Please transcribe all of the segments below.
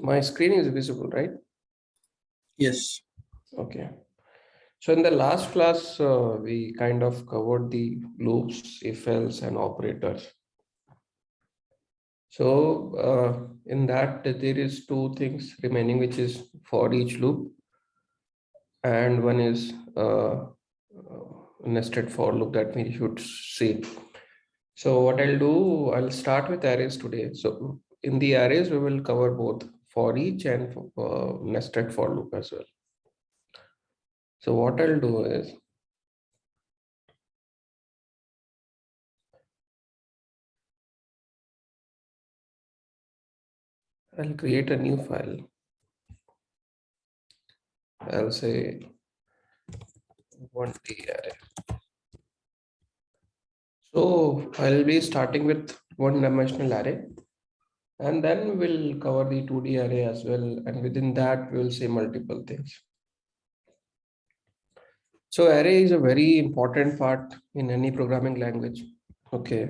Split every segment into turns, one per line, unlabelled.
My screen is visible, right?
Yes.
Okay. So in the last class, we kind of covered the loops, if else, and operators. So in that there is two things remaining, which is for each loop, and one is nested for loop that we should see. So what I'll do, I'll start with arrays today. So in the arrays, we will cover both for each and nested for loop as well. So what I'll do is I'll create a new file. I'll say 1D array. So I'll be starting with one-dimensional array, and then we'll cover the 2D array as well. And within that, we'll say multiple things. So array is a very important part in any programming language. Okay.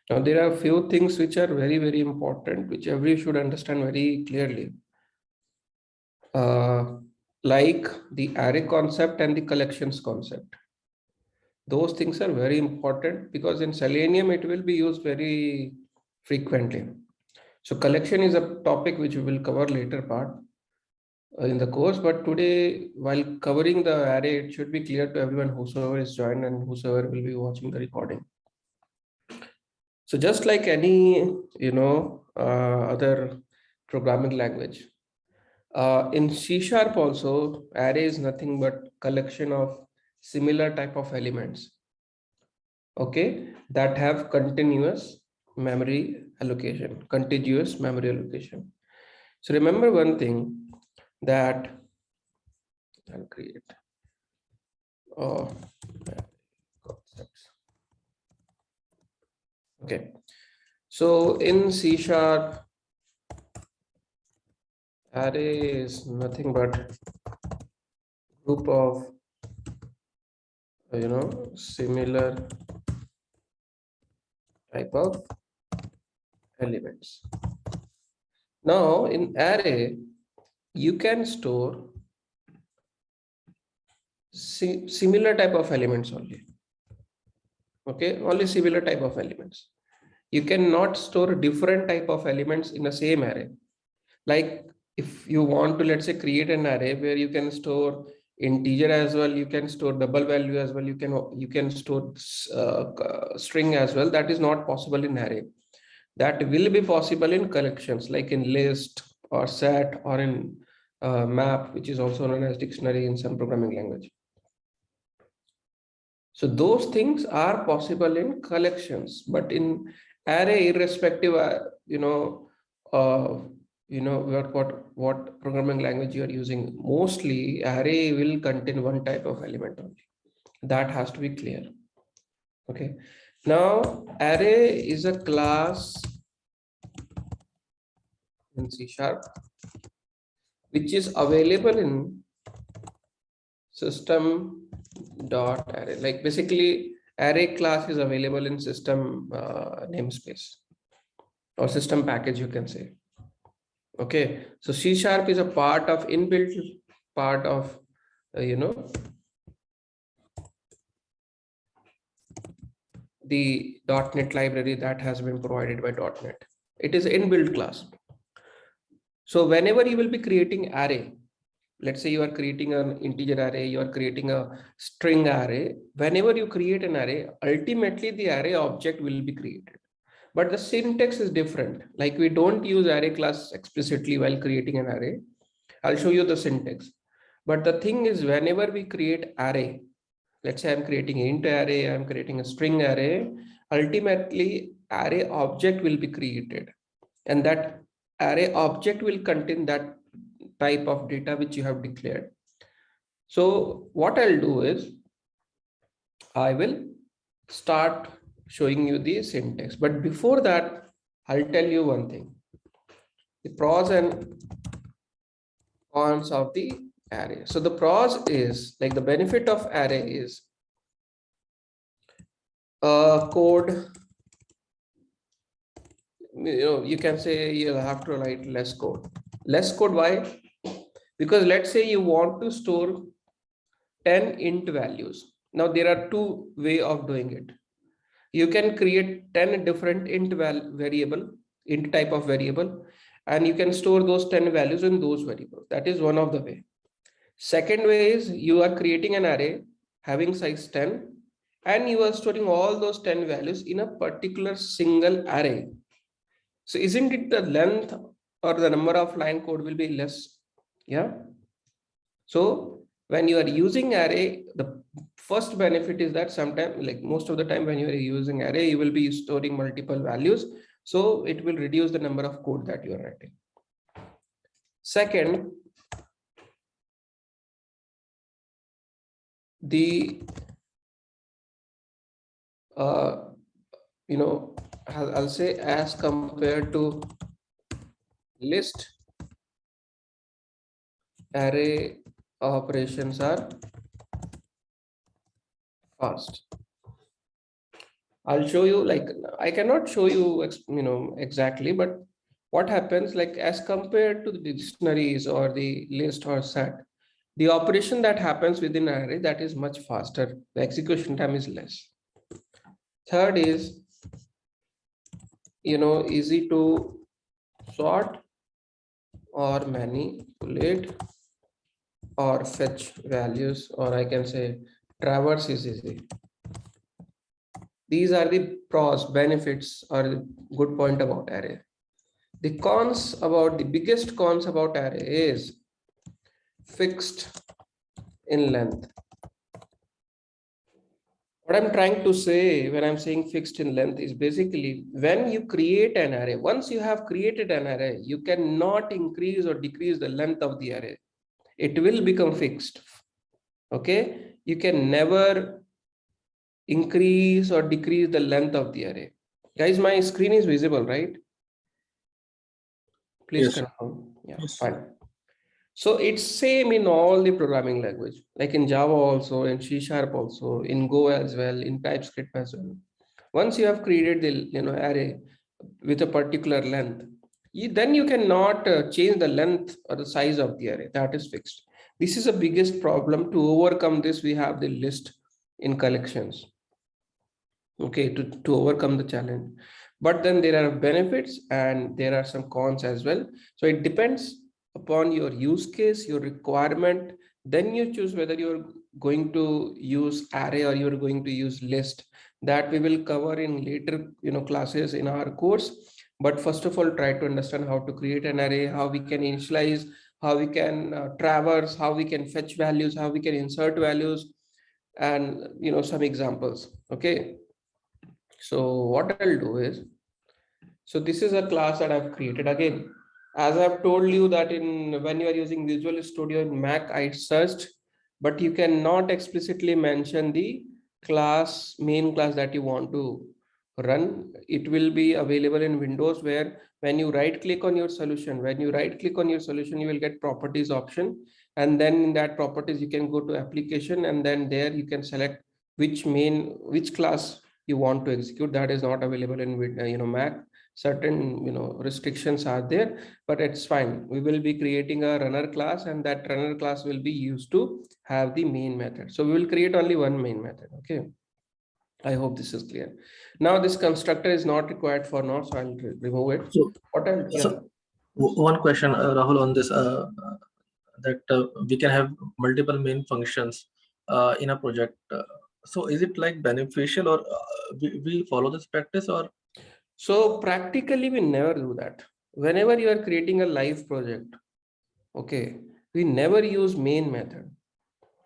Now there are a few things which are very, very important, which every should understand very clearly. Like the array concept and the collections concept. Those things are very important because in Selenium, it will be used very frequently. So collection is a topic which we will cover later part in the course, but today, while covering the array, it should be clear to everyone whosoever is joined and whosoever will be watching the recording. So just like any, other programming language, in C# also, array is nothing but collection of similar type of elements, okay, that have continuous memory allocation, contiguous memory allocation. So remember one thing that I'll create concepts. Okay, so in C#, array is nothing but group of similar type of elements. Now in array, you can store similar type of elements only. Okay, only similar type of elements. You cannot store different type of elements in the same array. Like if you want to, let's say, create an array where you can store integer as well, you can store double value as well, you can store string as well. That is not possible in array. That will be possible in collections, like in list or set or in map, which is also known as dictionary in some programming language. So those things are possible in collections, but in array, irrespective, what programming language you are using, mostly array will contain one type of element only. That has to be clear. Okay. Now array is a class in C#, which is available in system.array. Like basically, array class is available in system namespace or system package, you can say. Okay, so C# is a part of inbuilt part of the .NET library that has been provided by .NET. It is inbuilt class. So whenever you will be creating array, let's say you are creating an integer array, you are creating a string array. Whenever you create an array, ultimately the array object will be created. But the syntax is different. Like we don't use array class explicitly while creating an array. I'll show you the syntax. But the thing is, whenever we create array, let's say I'm creating an int array, I'm creating a string array, ultimately array object will be created. And that array object will contain that type of data which you have declared. So what I'll do is I will start showing you the syntax. But before that, I'll tell you one thing. The pros and cons of the array. So the pros is, like, the benefit of array is code, you can say you'll have to write less code. Less code, why? Because let's say you want to store 10 int values. Now there are two way of doing it. You can create 10 different variable, int type of variable, and you can store those 10 values in those variables. That is one of the way. Second way is you are creating an array having size 10, and you are storing all those 10 values in a particular single array. So isn't it the length or the number of line code will be less? Yeah. So when you are using array, the first benefit is that sometimes, like most of the time when you are using array, you will be storing multiple values. So it will reduce the number of code that you are writing. Second, the I'll say as compared to list, array operations are fast. I'll show you, like I cannot show you exactly, but what happens, like as compared to the dictionaries or the list or set, the operation that happens within an array, that is much faster. The execution time is less. Third is, easy to sort or manipulate or fetch values, or I can say traverse is easy. These are the pros, benefits, or the good point about array. The cons, about the biggest cons about array is fixed in length. What I'm trying to say when I'm saying fixed in length is basically when you create an array, once you have created an array, you cannot increase or decrease the length of the array. It will become fixed. Okay, you can never increase or decrease the length of the array. Guys, my screen is visible, right? Please
Yes.
confirm. Yeah,
Yes.
fine. So it's same in all the programming language, like in Java also, in C# also, in Go as well, in TypeScript as well. Once you have created the array with a particular length, then you cannot change the length or the size of the array. That is fixed. This is the biggest problem. To overcome this, we have the list in collections. Okay, to overcome the challenge. But then there are benefits and there are some cons as well. So it depends upon your use case, your requirement. Then you choose whether you're going to use array or you're going to use list. That we will cover in later classes in our course. But first of all, try to understand how to create an array, how we can initialize, how we can traverse, how we can fetch values, how we can insert values, and some examples. Okay. So what I'll do is, so this is a class that I've created again. As I've told you that when you are using Visual Studio in Mac, I searched, but you cannot explicitly mention the main class that you want to run. It will be available in Windows, where when you right click on your solution, you will get properties option. And then in that properties, you can go to application, and then there you can select which class you want to execute. That is not available in Mac. Certain restrictions are there, but it's fine. We will be creating a runner class, and that runner class will be used to have the main method. So we will create only one main method. Okay, I hope this is clear. Now this constructor is not required for now, so I'll remove it.
So,
Yeah.
one question, Rahul, on this, that we can have multiple main functions in a project. So is it like beneficial, or we follow this practice, or?
So practically we never do that. Whenever you are creating a live project, okay, we never use main method.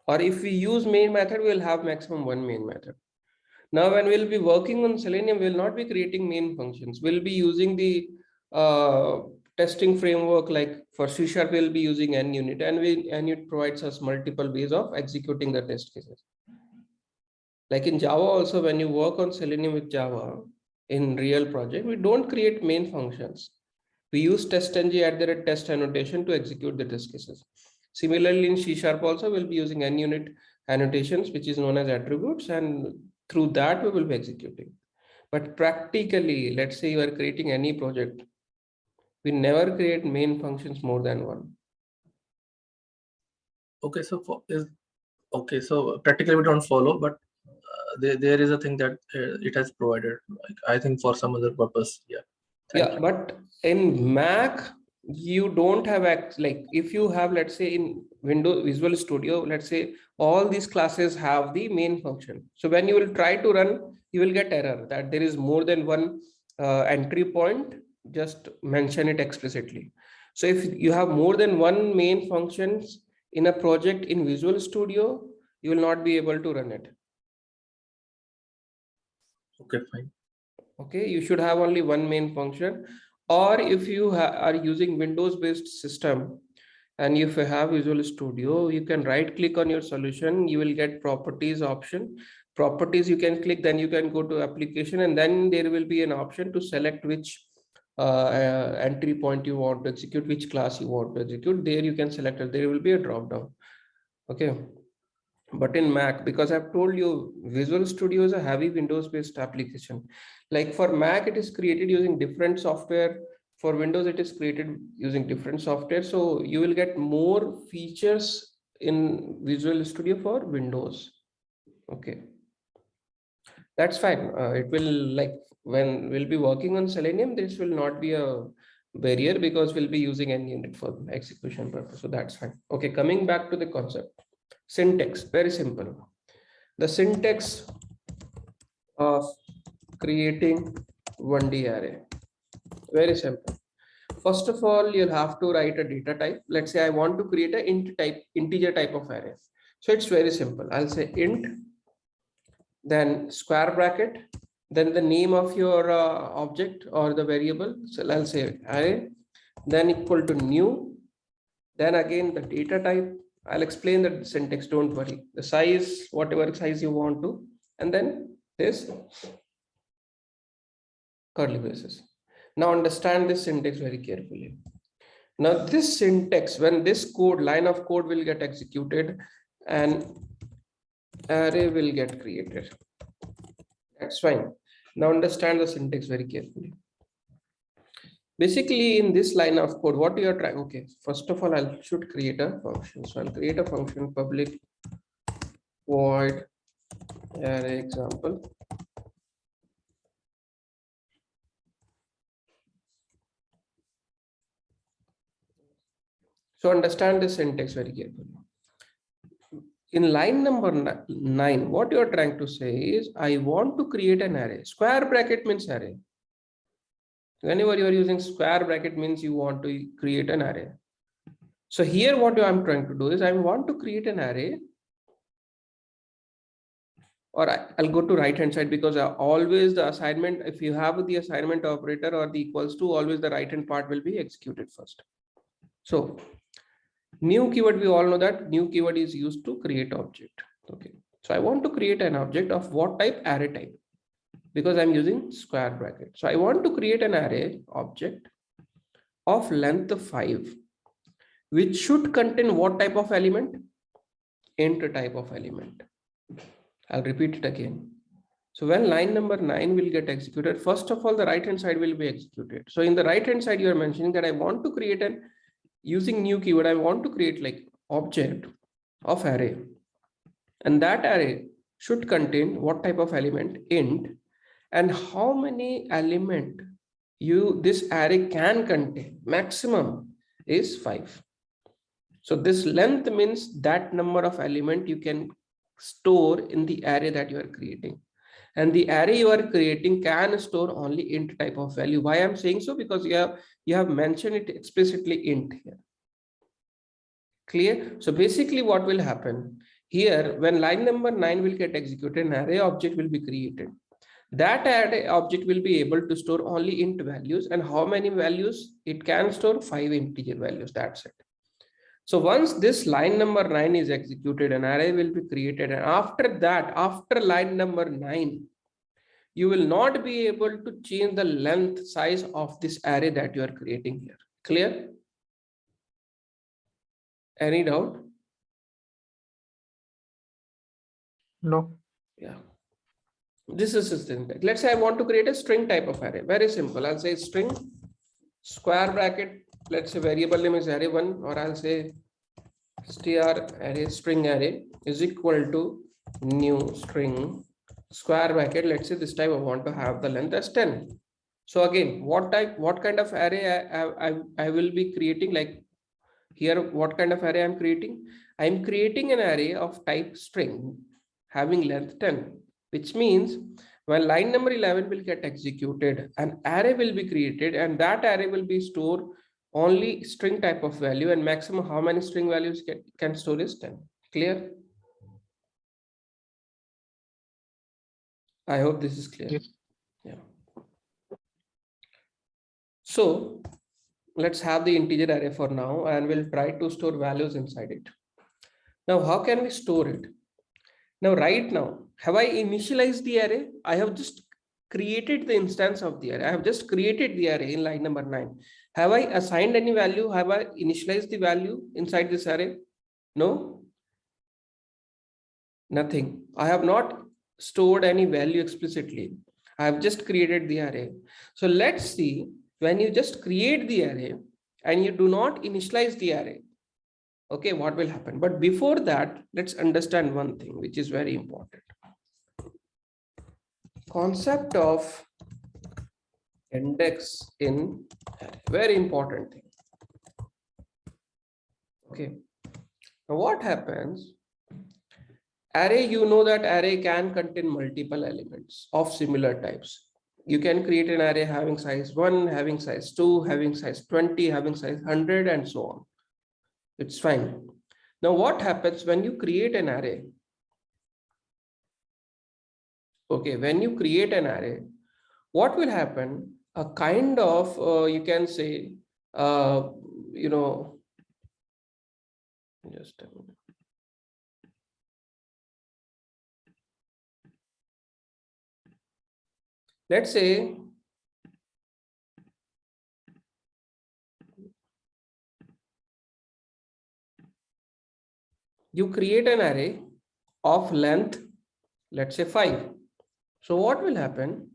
Or if we use main method, we will have maximum one main method. Now, when we'll be working on Selenium, we'll not be creating main functions. We'll be using the testing framework. Like for C#, we'll be using NUnit, and NUnit provides us multiple ways of executing the test cases. Like in Java also, when you work on Selenium with Java in real project, we don't create main functions. We use testng at the test annotation to execute the test cases. Similarly, in C# also, we'll be using NUnit annotations, which is known as attributes, and through that we will be executing. But practically, let's say you are creating any project, We never create main functions more than one.
Okay, so okay, so practically we don't follow, but there is a thing that it has provided, like, I think for some other purpose. Yeah, thank
Yeah,
you.
but in Mac, you don't have like if you have, let's say in Windows Visual Studio, let's say all these classes have the main function. So when you will try to run, you will get error that there is more than one entry point. Just mention it explicitly. So if you have more than one main functions in a project in Visual Studio, you will not be able to run it.
Okay, fine.
Okay, you should have only one main function. Or if you are using Windows based system and if you have Visual Studio, you can right click on your solution, you will get properties option. Properties you can click, then you can go to application, and then there will be an option to select which entry point you want to execute, which class you want to execute. There you can select it. There will be a drop down. Okay. But in Mac, because I've told you, Visual Studio is a heavy Windows based application. Like for Mac, it is created using different software. For Windows, it is created using different software. So you will get more features in Visual Studio for Windows. Okay, that's fine. It will, like, when we'll be working on Selenium, this will not be a barrier because we'll be using any unit for execution purpose. So that's fine. Okay, coming back to the concept. Syntax, very simple. The syntax of creating 1D array, very simple. First of all, you'll have to write a data type. Let's say I want to create an integer type of array. So it's very simple. I'll say int, then square bracket, then the name of your object or the variable. So I'll say array, then equal to new, then again the data type. I'll explain the syntax, don't worry. The size, whatever size you want to, and then this curly braces. Now understand this syntax very carefully. Now this syntax, when this code, line of code will get executed, an array will get created. That's fine. Now understand the syntax very carefully. Basically, in this line of code, what you are trying, okay, first of all, I should create a function. So I'll create a function public void array example. So understand the syntax very carefully. In line number 9, what you are trying to say is, I want to create an array. Square bracket means array. Whenever you are using square bracket means you want to create an array. So here what I'm trying to do is I want to create an array, or I'll go to right hand side because always the assignment, if you have the assignment operator or the equals to, always the right hand part will be executed first. So new keyword, we all know that new keyword is used to create object. Okay, so I want to create an object of what type? Array type, because I'm using square bracket. So I want to create an array object of length 5, which should contain what type of element? Int type of element. I'll repeat it again. So when line number 9 will get executed, first of all, the right hand side will be executed. So in the right hand side, you are mentioning that I want to create an, using new keyword, I want to create like object of array. And that array should contain what type of element? Int. And how many element this array can contain? Maximum is 5. So this length means that number of element you can store in the array that you are creating. And the array you are creating can store only int type of value. Why I'm saying so? Because you have mentioned it explicitly int here. Clear? So basically what will happen here, when line number 9 will get executed, an array object will be created. That array object will be able to store only int values. And how many values? It can store 5 integer values. That's it. So once this line number 9 is executed, an array will be created. And after that, after line number 9, you will not be able to change the length size of this array that you are creating here. Clear? Any doubt?
No.
Yeah. This is a syntax. Let's say I want to create a string type of array. Very simple. I'll say string square bracket, let's say variable name is array1, or I'll say str array string array is equal to new string square bracket. Let's say this time I want to have the length as 10. So again, what kind of array I will be creating? Like here, what kind of array I'm creating? I'm creating an array of type string having length 10, which means when line number 11 will get executed, an array will be created, and that array will be stored only string type of value, and maximum how many string values can store is 10. Clear? I hope this is clear.
Yes.
Yeah. So let's have the integer array for now, and we'll try to store values inside it. Now, how can we store it? Now, right now, have I initialized the array? I have just created the instance of the array. I have just created the array in line number 9. Have I assigned any value? Have I initialized the value inside this array? No, nothing. I have not stored any value explicitly. I have just created the array. So let's see, when you just create the array and you do not initialize the array, okay, what will happen? But before that, let's understand one thing which is very important. Concept of index in array, very important thing. Okay, now what happens? Array, you know that array can contain multiple elements of similar types. You can create an array having size 1, having size 2, having size 20, having size 100, and so on. It's fine. Now, what happens when you create an array? Okay, when you create an array, what will happen? A kind of, you can say, you know, just a minute. Let's say you create an array of length, let's say 5. So what will happen?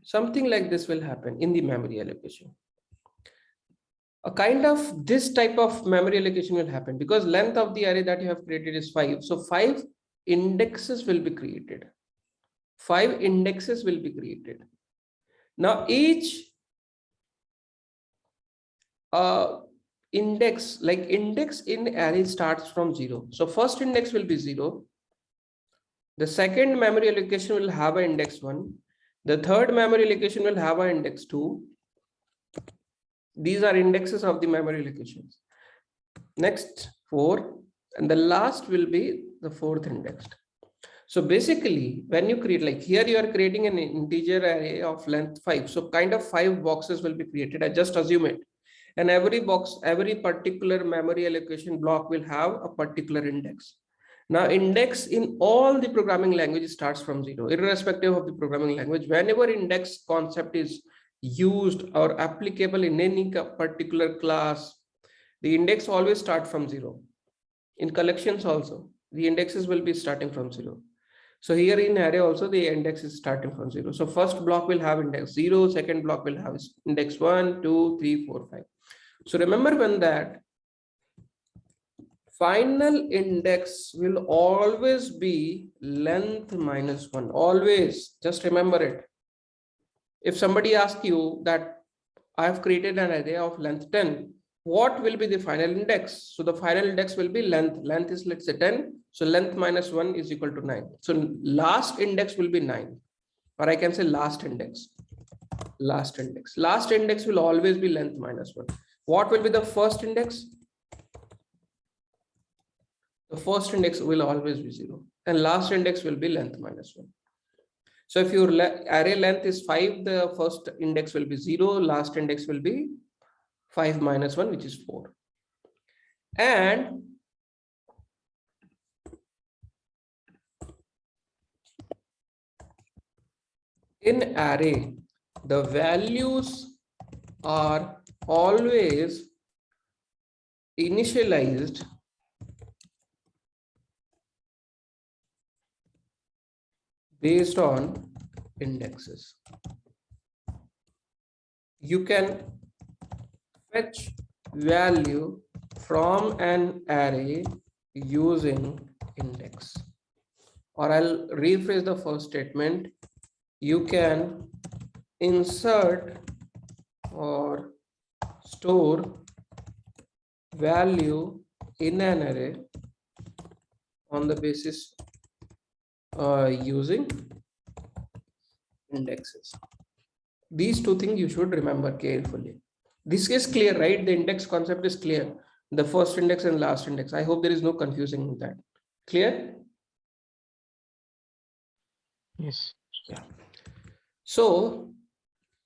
Something like this will happen in the memory allocation. A kind of this type of memory allocation will happen because length of the array that you have created is 5. So 5 indexes will be created. 5 indexes will be created. Now each index, like index in array starts from 0. So first index will be 0. The second memory allocation will have an index 1. The third memory allocation will have an index 2. These are indexes of the memory allocations. Next 4, and the last will be the fourth index. So basically, when you create, like here you are creating an integer array of length 5. So kind of 5 boxes will be created. I just assume it. And every box, every particular memory allocation block will have a particular index. Now, index in all the programming languages starts from 0, irrespective of the programming language. Whenever index concept is used or applicable in any particular class, the index always start from 0. In collections also, the indexes will be starting from 0. So here in array also, the index is starting from 0. So first block will have index 0, second block will have index 1, 2, 3, 4, 5. So remember when that final index will always be length minus 1. Always, just remember it. If somebody asks you that I have created an array of length 10, what will be the final index? So the final index will be length. Length is, let's say, 10. So length minus 1 is equal to 9. So last index will be 9. Or I can say last index. Last index. Last index will always be length minus 1. What will be the first index? The first index will always be 0. And last index will be length minus 1. So if your array length is 5, the first index will be 0. Last index will be 5 minus 1, which is 4. And in array, the values are always initialized based on indexes. you can fetch value from an array using index. Or I'll rephrase the first statement. You can insert or store value in an array on the basis using indexes. These two things you should remember carefully. This is clear, right? The index concept is clear. The first index and last index. I hope there is no confusing in that. Clear?
Yes.
Yeah. So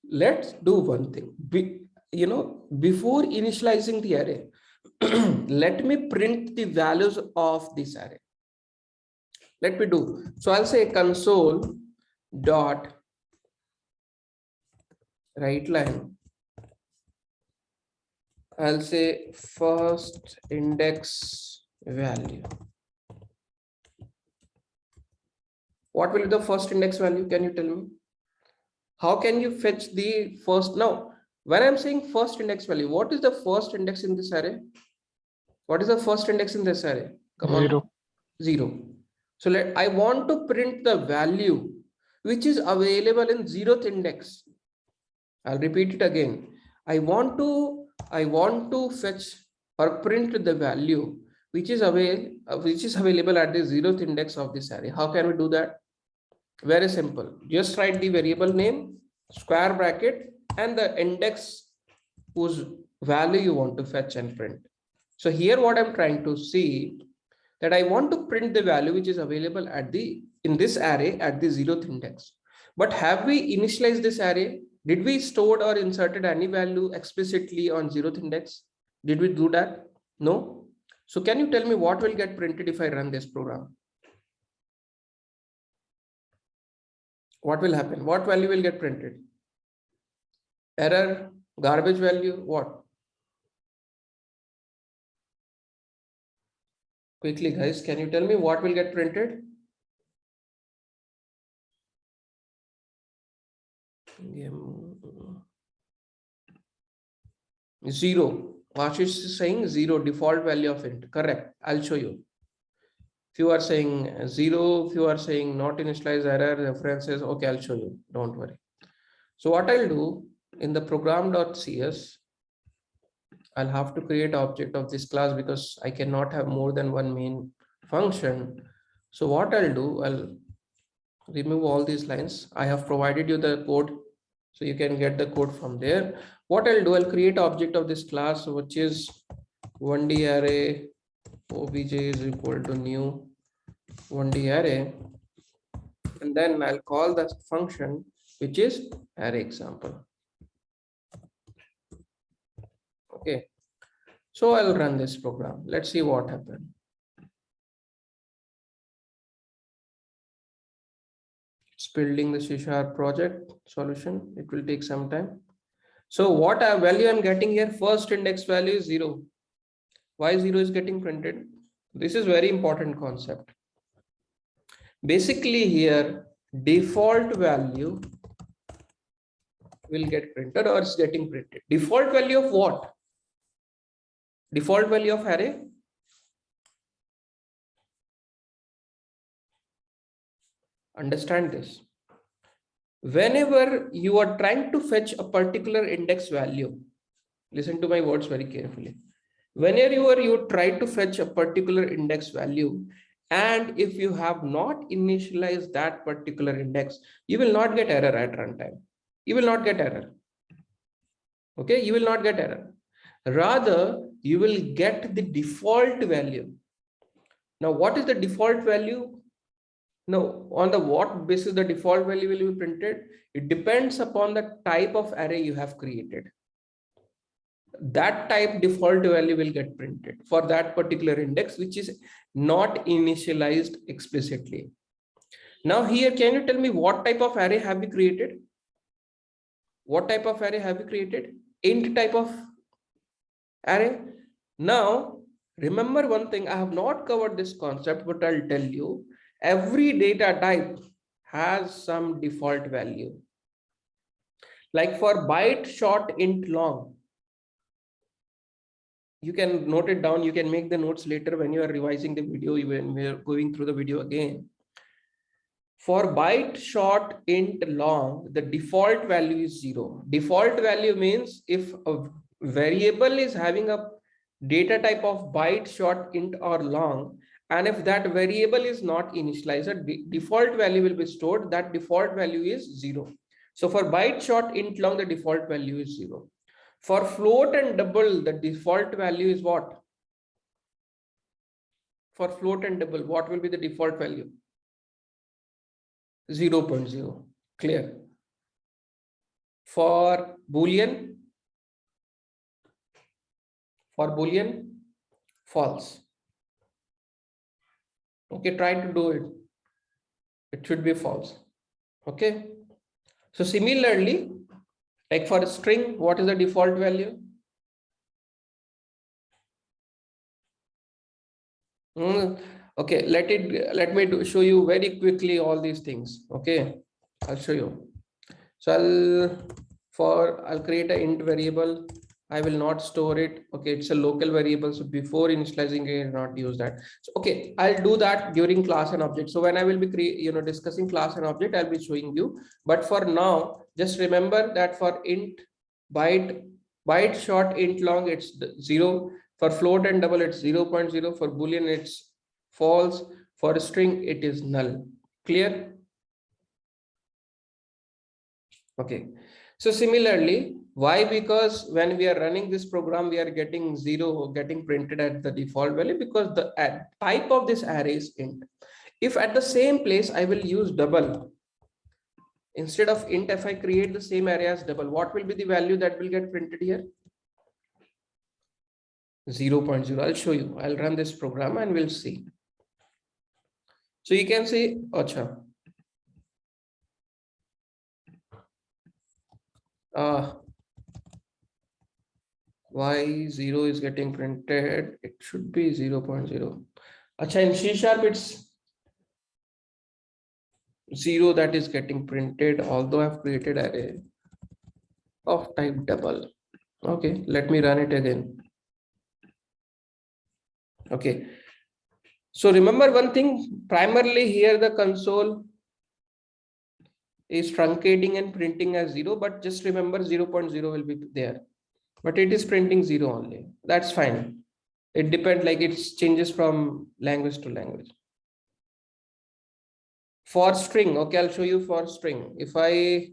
let's do one thing. Before initializing the array, let me print the values of this array. Let me do. So I'll say console dot write line. I'll say first index value. What will be the first index value? Can you tell me? How can you fetch the first? Now, when I'm saying first index value, what is the first index in this array? What is the first index in this array? Come on.
0.
0. So I want to print the value which is available in 0th index. I'll repeat it again. I want to fetch or print the value which is available at the 0th index of this array. How can we do that? Very simple. Just write the variable name, square bracket, and the index whose value you want to fetch and print. So here what I'm trying to see, that I want to print the value which is available in this array at the 0th index. But have we initialized this array? Did we stored or inserted any value explicitly on 0th index? Did we do that? No. So can you tell me what will get printed if I run this program? What will happen? What value will get printed? Error, garbage value, what? Quickly, guys, can you tell me what will get printed? Zero. Vashish is saying 0, default value of int. Correct. I'll show you. If you are saying 0, if you are saying not initialize error, references, okay, I'll show you. Don't worry. So what I'll do in the program.cs, I'll have to create an object of this class because I cannot have more than one main function. So what I'll do, I'll remove all these lines. I have provided you the code, so you can get the code from there. What I'll do, I'll create an object of this class, which is 1D array obj is equal to new 1D array, and then I'll call the function which is array example. Okay, so I'll run this program. Let's see what happened. It's building the C# project solution. It will take some time. So what value I'm getting here? First index value is 0. Why 0 is getting printed? This is very important concept. Basically here, default value will get printed or it's getting printed. Default value of what? Default value of array? Understand this. Whenever you are trying to fetch a particular index value, listen to my words very carefully. Whenever you try to fetch a particular index value, and if you have not initialized that particular index, you will not get error at runtime. You will not get error. Okay, you will not get error. Rather, you will get the default value. Now, what is the default value? Now, on the what basis the default value will be printed? It depends upon the type of array you have created. That type default value will get printed for that particular index, which is not initialized explicitly. Now here, can you tell me what type of array have we created? What type of array have we created? Int type of array. Now, remember one thing, I have not covered this concept, but I'll tell you, every data type has some default value. Like for byte, short, int, long, you can note it down. You can make the notes later when you are revising the video, when we are going through the video again. For byte, short, int, long, the default value is 0. Default value means if a variable is having a data type of byte, short, int, or long, and if that variable is not initialized, the default value will be stored. That default value is 0. So for byte, short, int, long, the default value is 0. For float and double, the default value is what? For float and double, what will be the default value? 0.0. Clear. For Boolean, false. Okay, try to do it. It should be false. Okay. So similarly, like for a string, what is the default value? Okay, let me show you very quickly all these things. Okay, I'll show you. So I'll create an int variable. I will not store it. Okay, it's a local variable. So before initializing it, not use that. So okay, I'll do that during class and object. So when I will be discussing class and object, I'll be showing you. But for now, just remember that for int, byte, short, int, long, it's 0. For float and double, it's 0.0. For Boolean, it's false. For string, it is null. Clear? Okay. So similarly, why? Because when we are running this program, we are getting 0 getting printed at the default value because the type of this array is int. If at the same place I will use double, instead of int, if I create the same array as double, what will be the value that will get printed here? 0.0. I'll show you. I'll run this program and we'll see. So you can see, acha. Why 0 is getting printed? It should be 0.0. Acha, in C# it's 0 that is getting printed, although I've created array of type double. Okay, let me run it again. Okay, so remember one thing, primarily here the console is truncating and printing as 0, but just remember 0.0 will be there, but it is printing 0 only. That's fine. It depends, like it changes from language to language. For string, okay, I'll show you for string. If I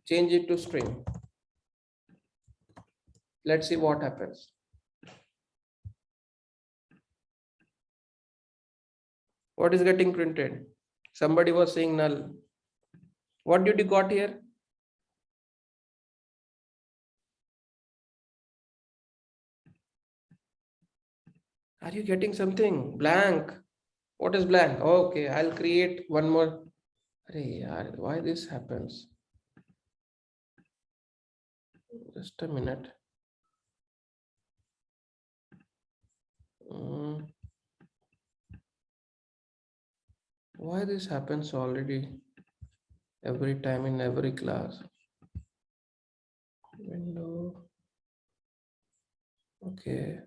change it to string, let's see what happens. What is getting printed? Somebody was saying null. What did you got here? Are you getting something? Blank. What is blank? Okay, I'll create one more. Arey yaar, why this happens? Just a minute. Why this happens already every time in every class? Window. Okay.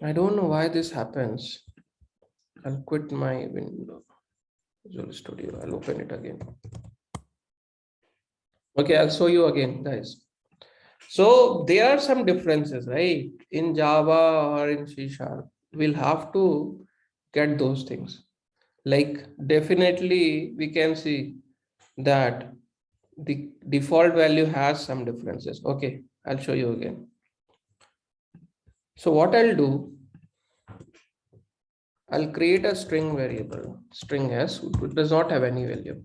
I don't know why this happens. I'll quit my window. Visual Studio. I'll open it again. Okay, I'll show you again, guys. So there are some differences, right? In Java or in C#, we'll have to get those things. Like definitely we can see that the default value has some differences. Okay, I'll show you again. So what I'll do, I'll create a string variable, string s, it does not have any value.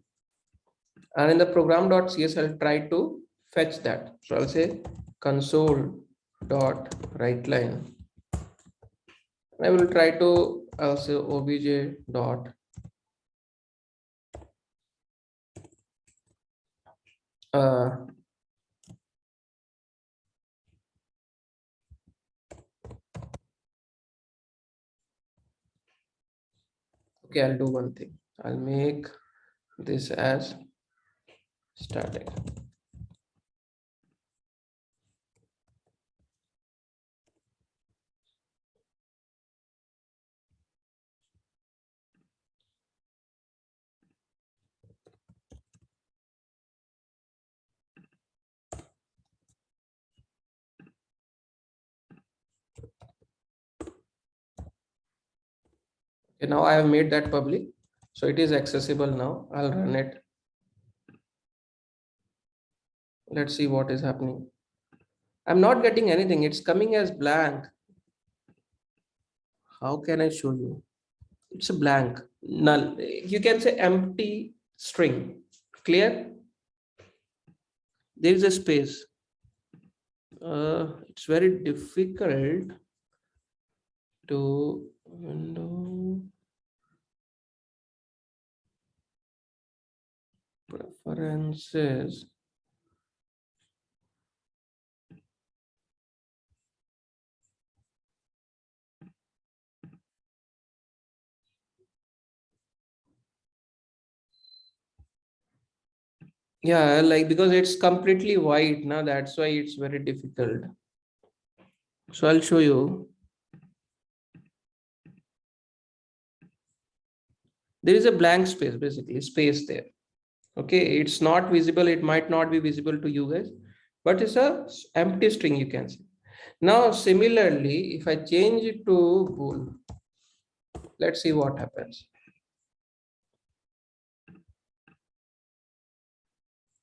And in the program.cs, I'll try to fetch that. So I'll say console.writeLine. I will try to also obj dot uh, okay, I'll do one thing. I'll make this as static. Okay, now I have made that public, so it is accessible now. I'll run it. Let's see what is happening. I'm not getting anything. It's coming as blank. How can I show you? It's a blank, null. You can say empty string. Clear? There is a space. It's very difficult to window preferences. Yeah, like because it's completely white now, that's why it's very difficult. So I'll show you. There is a blank space, basically space there. Okay, it's not visible. It might not be visible to you guys, but it's a empty string, you can see. Now, similarly, if I change it to bool, let's see what happens.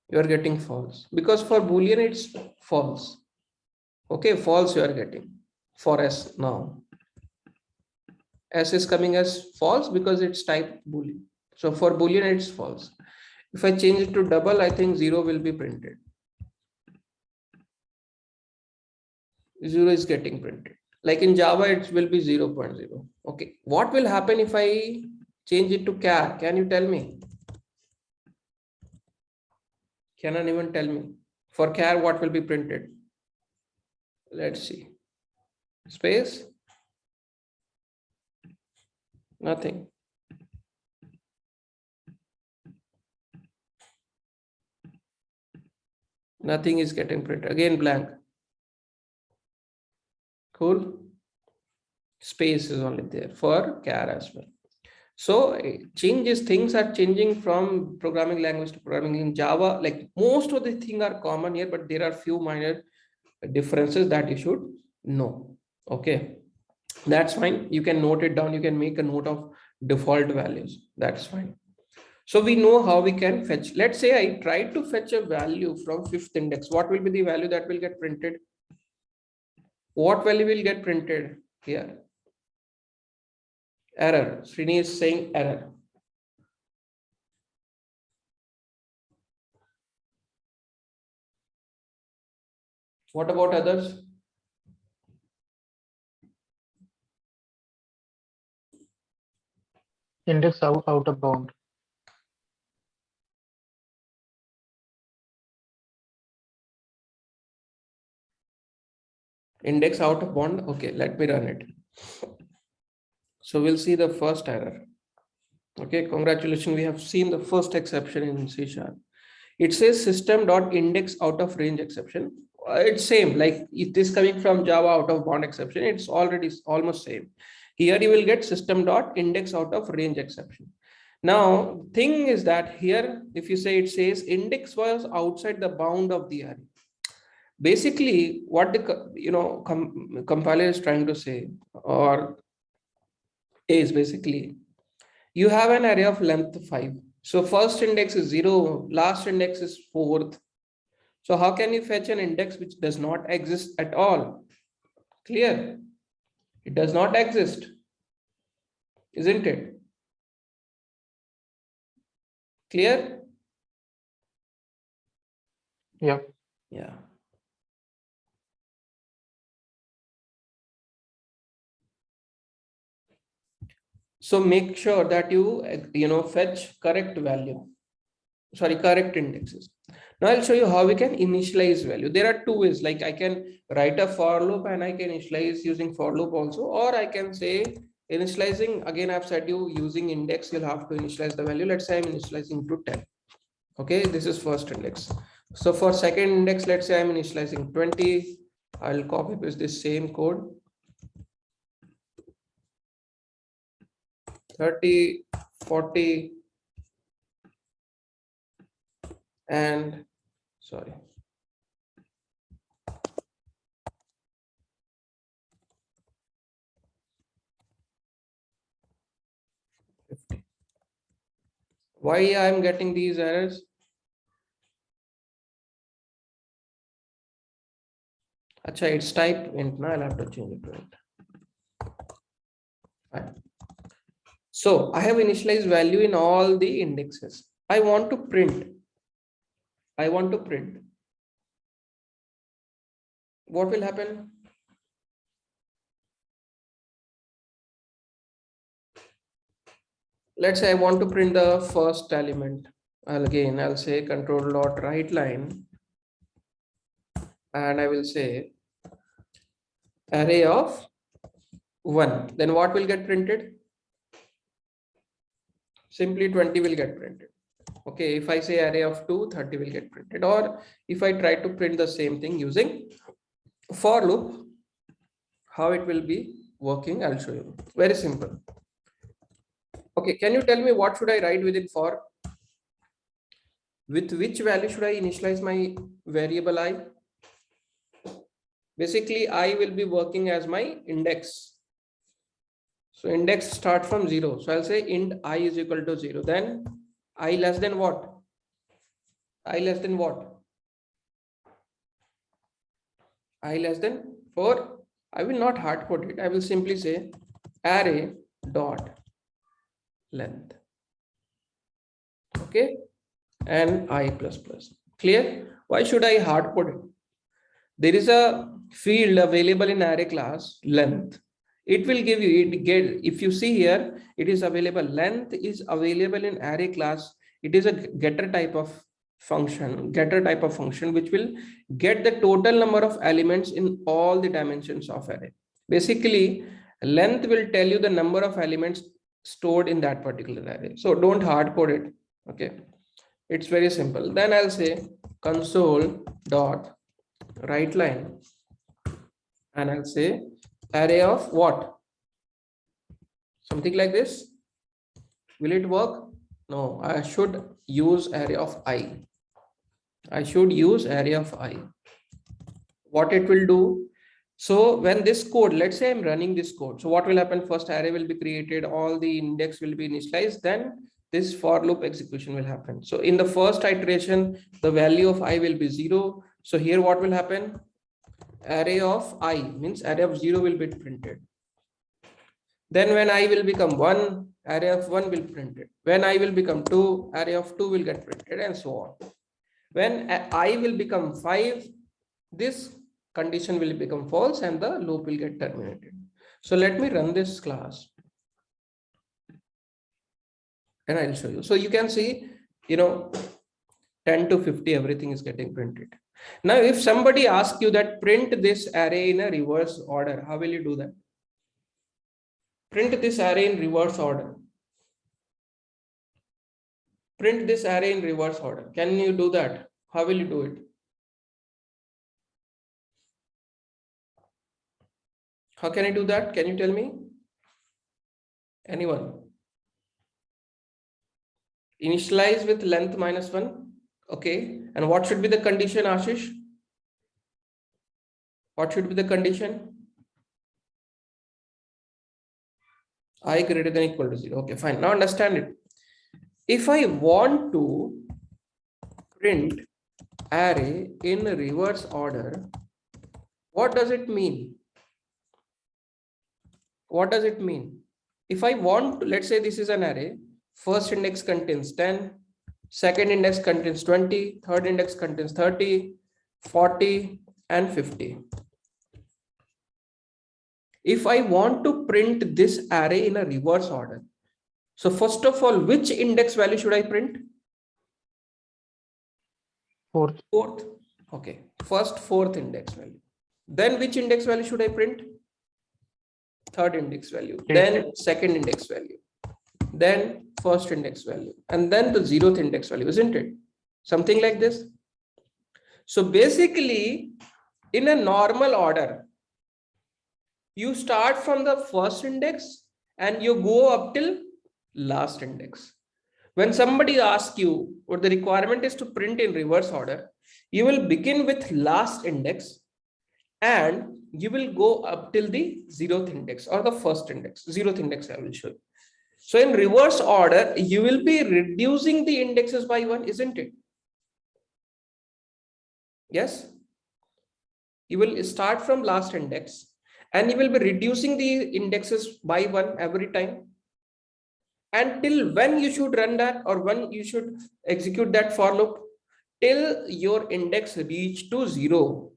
You are getting false because for boolean it's false. Okay, false you are getting for s now. S is coming as false because it's type boolean. So for boolean it's false. If I change it to double, I think 0 will be printed. 0 is getting printed. Like in Java, it will be 0.0. Okay, what will happen if I change it to char? Can you tell me? Cannot even tell me. For char, what will be printed? Let's see. Space? Nothing. Nothing is getting printed. Again, blank. Cool. Space is only there for char as well. So changes, things are changing from programming language to programming in Java. Like most of the things are common here, but there are few minor differences that you should know. Okay, that's fine. You can note it down. You can make a note of default values. That's fine. So we know how we can fetch. Let's say I try to fetch a value from fifth index. What will be the value that will get printed? What value will get printed here? Error. Srini is saying error. What about others?
Index out of bound.
Index out of bound. Okay, let me run it. So we'll see the first error. Okay, congratulations. We have seen the first exception in C#. It says system.index out of range exception. It's same, like it is coming from Java out of bound exception. It's already almost same. Here you will get system.index out of range exception. Now, thing is that here, if you say it says index was outside the bound of the array. Basically, what the compiler is trying to say, or is basically you have an array of length 5. So first index is 0, last index is 4th. So how can you fetch an index which does not exist at all? Clear? It does not exist, isn't it? Clear?
Yeah.
Yeah. So make sure that you fetch correct value. sorry, correct indexes. Now I'll show you how we can initialize value. There are two ways, like I can write a for loop and I can initialize using for loop also, or I can say initializing, again I've said you using index, you'll have to initialize the value. Let's say I'm initializing to 10. Okay, this is first index. So for second index, let's say I'm initializing 20. I'll copy paste this same code. 30, 40, and sorry. Why I'm getting these errors? Acha, it's type int. Now I'll have to change it to int. Fine. So I have initialized value in all the indexes. I want to print. What will happen? Let's say I want to print the first element. I'll say control dot write line, and I will say array of 1. Then what will get printed? Simply 20 will get printed. Okay, if I say array of 2, 30 will get printed. Or if I try to print the same thing using for loop, how it will be working, I'll show you. Very simple. Okay, can you tell me what should I write within for? With which value should I initialize my variable I? Basically, I will be working as my index. So index start from 0. So I'll say int I is equal to 0. Then I less than what? I less than what? I less than 4. I will not hard code it. I will simply say array dot length. Okay. And I plus plus. Clear? Why should I hard code it? There is a field available in array class length. It will give you, if you see here, it is available. Length is available in array class. It is a getter type of function, which will get the total number of elements in all the dimensions of array. Basically, length will tell you the number of elements stored in that particular array. So don't hard code it. Okay. It's very simple. Then I'll say console dot write line, and I'll say array of what? Something like this. Will it work? No, I should use array of I. I should use array of I. What it will do? So when this code, let's say I'm running this code. So what will happen? First array will be created, all the index will be initialized, then this for loop execution will happen. So in the first iteration, the value of I will be 0. So here what will happen? Array of I means array of 0 will be printed. Then when I will become 1, array of 1 will print it. When I will become 2, array of 2 will get printed, and so on. When I will become 5, this condition will become false and the loop will get terminated. So let me run this class and I'll show you. So you can see, 10 to 50, everything is getting printed. Now, if somebody asks you that print this array in a reverse order, how will you do that? Print this array in reverse order. Print this array in reverse order. Can you do that? How will you do it? How can I do that? Can you tell me? Anyone? Initialize with length -1. Okay. And what should be the condition, Ashish? What should be the condition? I greater than equal to 0. Okay, fine. Now understand it. If I want to print array in reverse order, what does it mean? What does it mean? If I want to, let's say this is an array, first index contains 10, second index contains 20, third index contains 30, 40, and 50. If I want to print this array in a reverse order, so first of all, which index value should I print?
Fourth.
Fourth. Okay. First fourth index value. Then which index value should I print? Third index value.
Eight.
Then second index value. Then first index value. And then the 0th index value, isn't it? Something like this. So basically, in a normal order, you start from the first index and you go up till last index. When somebody asks you what the requirement is to print in reverse order, you will begin with last index and you will go up till the 0th index or the first index. 0th index I will show you. So in reverse order, you will be reducing the indexes by 1, isn't it? Yes. You will start from last index and you will be reducing the indexes by 1 every time. Until when you should run that, or when you should execute that for loop, till your index reach to 0.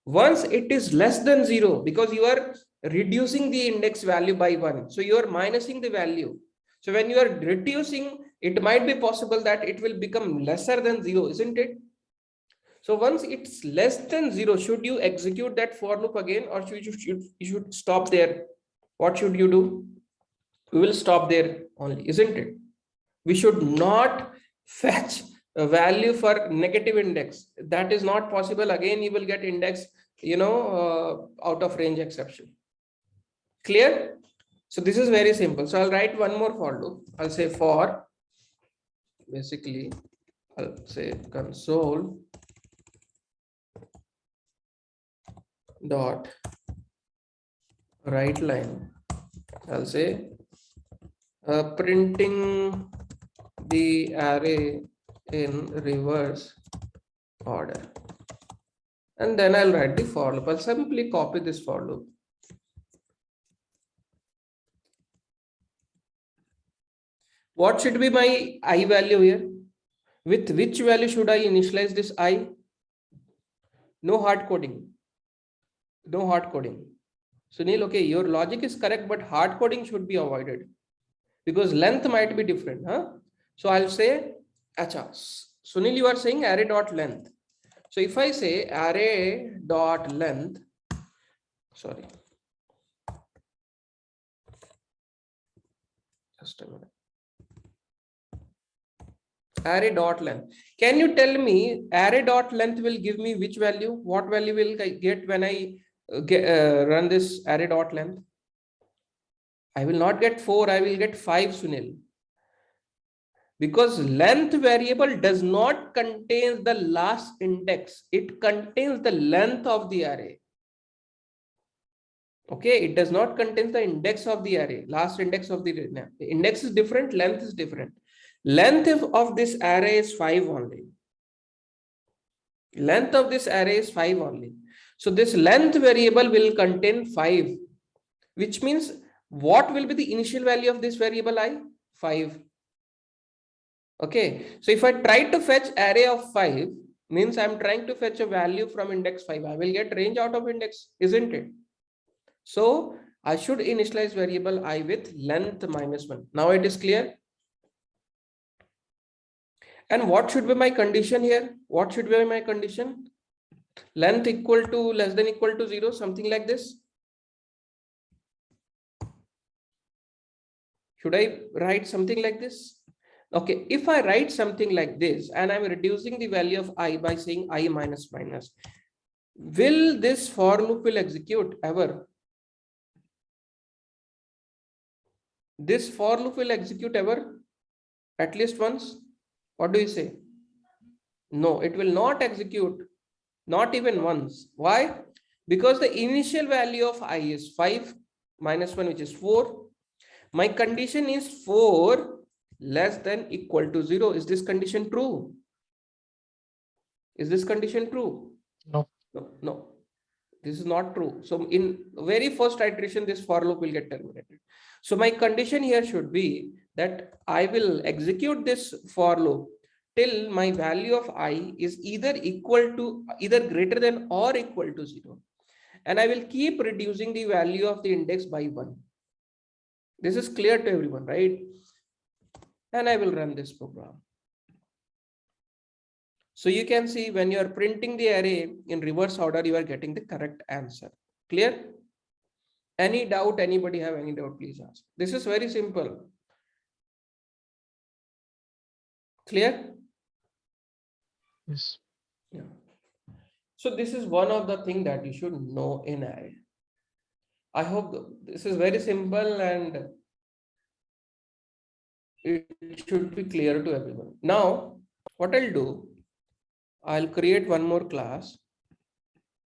Once it is less than 0, because you are reducing the index value by 1, so you are minusing the value. So when you are reducing, it might be possible that it will become lesser than 0, isn't it? So once it's less than 0, should you execute that for loop again, or you should stop there? What should you do? We will stop there only, isn't it? We should not fetch a value for negative index. That is not possible. Again, you will get index, out of range exception. Clear? So this is very simple. So I'll write one more for loop. I'll say for, basically, I'll say console dot write line. I'll say printing the array in reverse order, and then I'll write the for loop. I'll simply copy this for loop. What should be my I value here? With which value should I initialize this I? No hard coding. No hard coding. Sunil, okay, your logic is correct, but hard coding should be avoided because length might be different. So I'll say, acha, Sunil, you are saying array dot length. So if I say array dot length, sorry, just a minute. Array dot length. Can you tell me array dot length will give me which value? What value will I get when I run this array dot length? I will not get 4, I will get 5, Sunil. Because length variable does not contain the last index. It contains the length of the array. Okay, it does not contain the index of the array, last index of the array. The index is different, length is different. Length of this array is 5 only. Length of this array is 5 only. So this length variable will contain 5, which means what will be the initial value of this variable I? 5. Okay, so if I try to fetch array of 5, means I'm trying to fetch a value from index 5. I will get range out of index, isn't it? So I should initialize variable I with length -1. Now it is clear. And what should be my condition here? What should be my condition? Length equal to less than equal to 0, something like this. Should I write something like this? Okay, if I write something like this and I'm reducing the value of I by saying I minus minus, will this for loop will execute ever? This for loop will execute ever? At least once? What do you say? No, it will not execute, not even once. Why? Because the initial value of I is 5 minus 1, which is 4. My condition is 4 less than equal to 0. Is this condition true? Is this condition true?
No.
No. This is not true. So in very first iteration, this for loop will get terminated. So my condition here should be that I will execute this for loop till my value of I is either greater than or equal to 0. And I will keep reducing the value of the index by 1. This is clear to everyone, right? And I will run this program. So you can see when you are printing the array in reverse order, you are getting the correct answer. Clear? Any doubt? Anybody have any doubt? Please ask. This is very simple. Clear?
Yes.
Yeah. So this is one of the things that you should know in array. I hope this is very simple and it should be clear to everyone. Now, what I'll do, I'll create one more class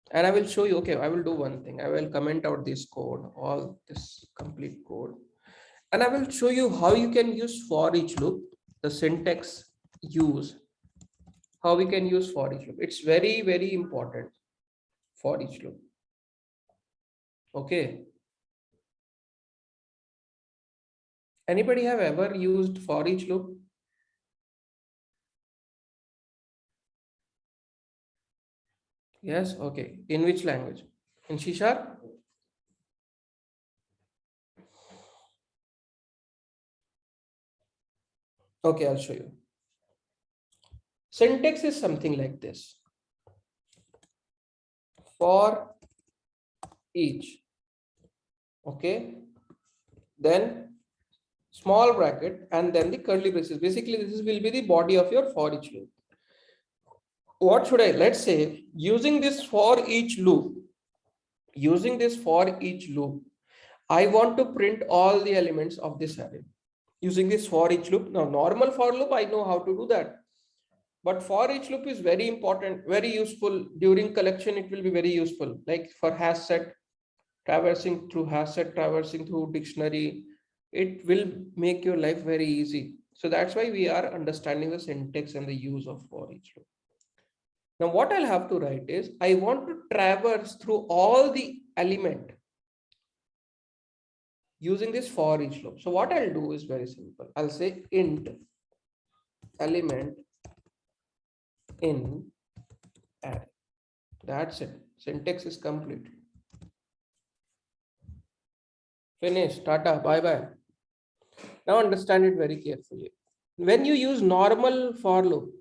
and I will show you, okay, I will do one thing. I will comment out this code, all this complete code. And I will show you how you can use for each loop, the syntax use, how we can use for each loop. It's very, very important for each loop. Okay. Anybody have ever used for each loop? Yes. Okay. In which language? In C Sharp? Okay, I'll show you. Syntax is something like this. For each. Okay. Then small bracket and then the curly braces. Basically, this will be the body of your for each loop. What should I, let's say, using this for each loop, I want to print all the elements of this array. Using this for each loop. Now, normal for loop, I know how to do that. But for each loop is very important, very useful. During collection, it will be very useful. Like for hash set, traversing through hash set, traversing through dictionary, it will make your life very easy. So that's why we are understanding the syntax and the use of for each loop. Now what I'll have to write is, I want to traverse through all the element using this for each loop. So what I'll do is very simple. I'll say int element in array. That's it. Syntax is complete. Finish. Tata. Bye bye. Now understand it very carefully. When you use normal for loop,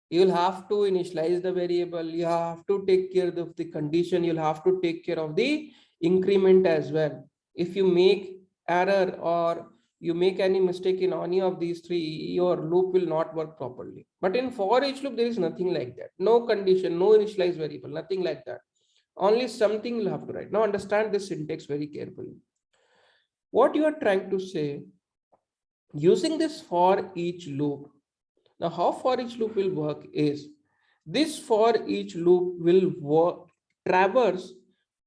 you'll have to initialize the variable. You have to take care of the condition. You'll have to take care of the increment as well. If you make error or you make any mistake in any of these three, your loop will not work properly. But in for each loop, there is nothing like that. No condition, no initialized variable, nothing like that. Only something you'll have to write. Now understand this syntax very carefully. What you are trying to say, using this for each loop. Now how for each loop will work is, this for each loop will traverse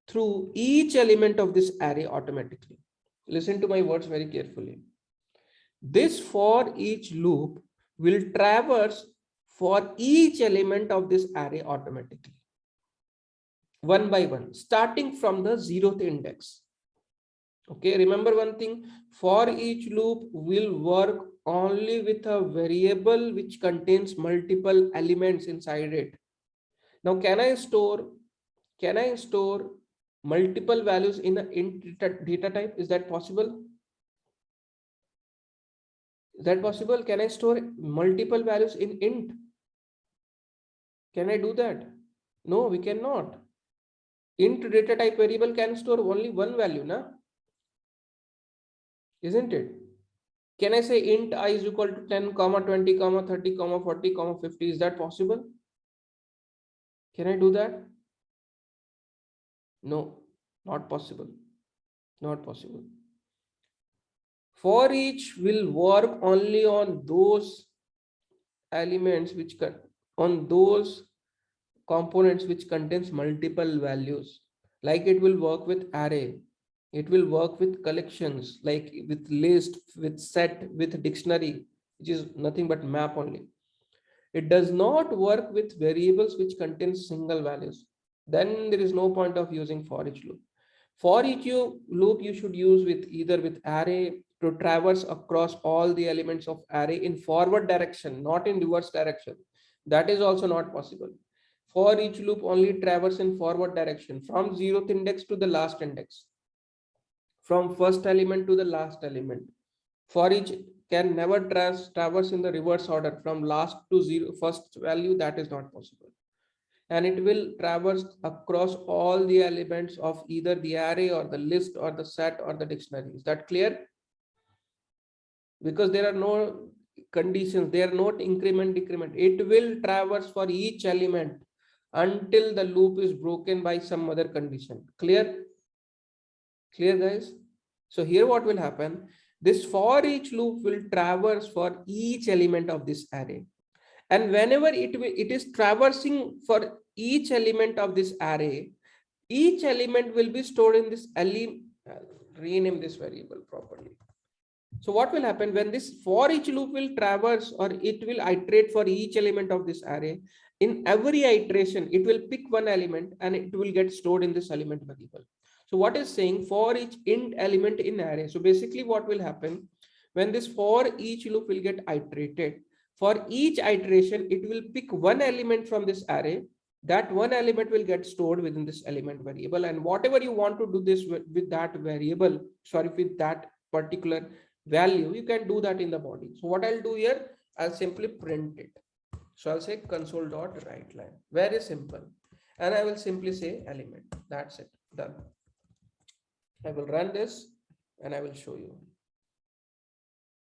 through each element of this array automatically. Listen to my words very carefully. This for each loop will traverse for each element of this array automatically, one by one, starting from the 0th index. Okay, remember one thing, for each loop will work only with a variable which contains multiple elements inside it. Now, can I store multiple values in an int data type? Is that possible? Is that possible? Can I store multiple values in int? Can I do that? No, we cannot. Int data type variable can store only one value, na? Isn't it? Can I say int I is equal to 10, 20, 30, 40, 50? Is that possible? Can I do that? No, not possible. Not possible. For each will work only on those elements which on those components which contains multiple values. Like it will work with array. It will work with collections, like with list, with set, with dictionary, which is nothing but map only. It does not work with variables which contains single values. Then there is no point of using for each loop. For each loop you should use with either with array to traverse across all the elements of array in forward direction, not in reverse direction. That is also not possible. For each loop only traverse in forward direction from 0th index to the last index, from first element to the last element. For each can never traverse in the reverse order from last to zero first value. That is not possible. And it will traverse across all the elements of either the array or the list or the set or the dictionary. Is that clear? Because there are no conditions, they are not increment decrement. It will traverse for each element until the loop is broken by some other condition. Clear? Clear, guys? So here what will happen, this for each loop will traverse for each element of this array, and whenever it is traversing for each element of this array, each element will be stored in this rename this variable properly. So what will happen when this for each loop will traverse or it will iterate for each element of this array, in every iteration it will pick one element and it will get stored in this element variable. So what is saying, for each int element in array. So basically what will happen when this for each loop will get iterated, for each iteration it will pick one element from this array. That one element will get stored within this element variable, and whatever you want to do this with that variable, sorry, with that particular value, you can do that in the body. So what I'll do here, I'll simply print it. So I'll say console.writeLine, very simple, and I will simply say element. That's it, done. I will run this and I will show you.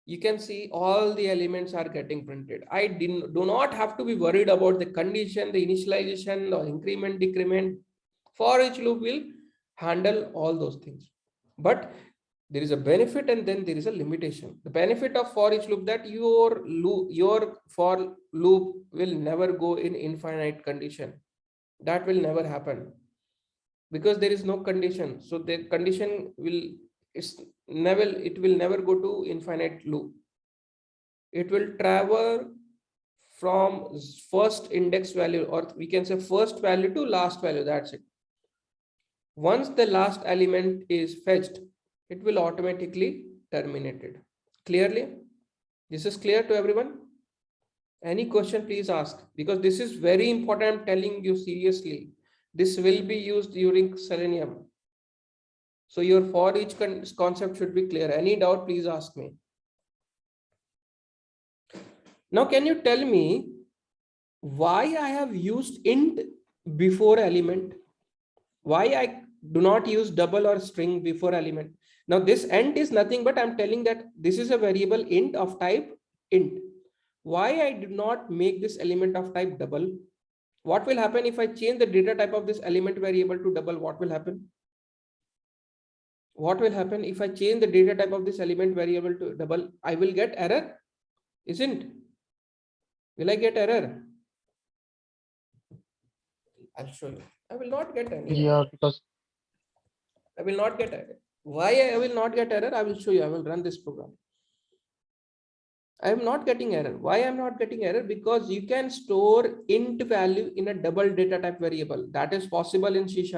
You can see all the elements are getting printed. I do not have to be worried about the condition, the initialization, the increment, decrement. For each loop will handle all those things. But there is a benefit and then there is a limitation. The benefit of for each loop, that your for loop will never go in infinite condition. That will never happen because there is no condition. So the condition will it will never go to infinite loop. It will travel from first index value, or we can say first value to last value. That's it. Once the last element is fetched, it will automatically terminate it. Clearly, this is clear to everyone? Any question, please ask, because this is very important. I'm telling you seriously, this will be used during Selenium. So your for each concept should be clear. Any doubt, please ask me. Now, can you tell me why I have used int before element? Why I do not use double or string before element? Now this int is nothing but I'm telling that this is a variable int of type int. Why I do not make this element of type double? What will happen if I change the data type of this element variable to double? What will happen? What will happen if I change the data type of this element variable to double? I will get error, isn't? Will I get error? I'll show you. I will not get any
Yeah,
error.
because
I will not get error. Why I will not get error? I will show you. I will run this program. I am not getting error. Why I am not getting error? Because you can store int value in a double data type variable. That is possible in C#.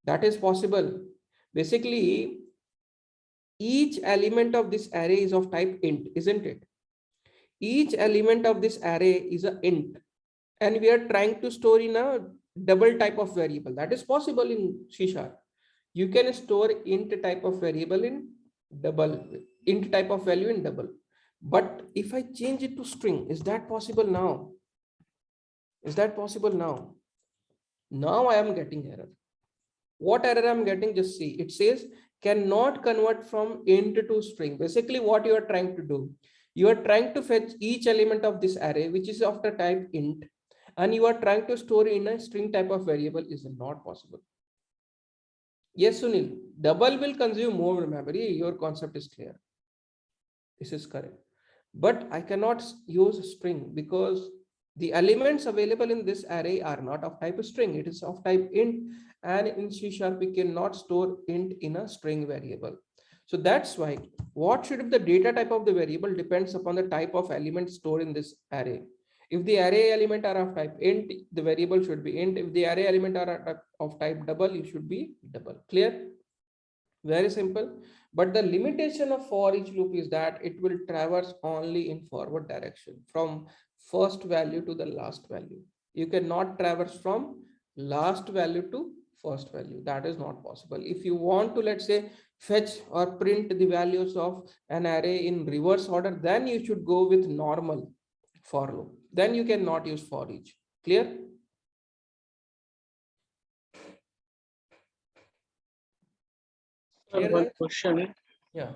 That is possible. Basically, each element of this array is of type int, isn't it? Each element of this array is an int, and we are trying to store in a double type of variable. That is possible in C#. You can store int type of variable in double, int type of value in double. But if I change it to string, is that possible now? Is that possible now? Now I am getting error. What error I'm getting? Just see. It says cannot convert from int to string. Basically, what you are trying to do, you are trying to fetch each element of this array, which is of the type int, and you are trying to store in a string type of variable. Is not possible. Yes, Sunil, double will consume more memory. Your concept is clear. This is correct. But I cannot use string because the elements available in this array are not of type string. It is of type int, and in C# we cannot store int in a string variable. So that's why what should be the data type of the variable depends upon the type of element stored in this array. If the array element are of type int, the variable should be int. If the array element are of type double, it should be double. Clear? Very simple. But the limitation of for each loop is that it will traverse only in forward direction from first value to the last value. You cannot traverse from last value to first value. That is not possible. If you want to, let's say, fetch or print the values of an array in reverse order, then you should go with normal for loop. Then you cannot use for each. Clear? Clear,
One
guys?
question
Yeah.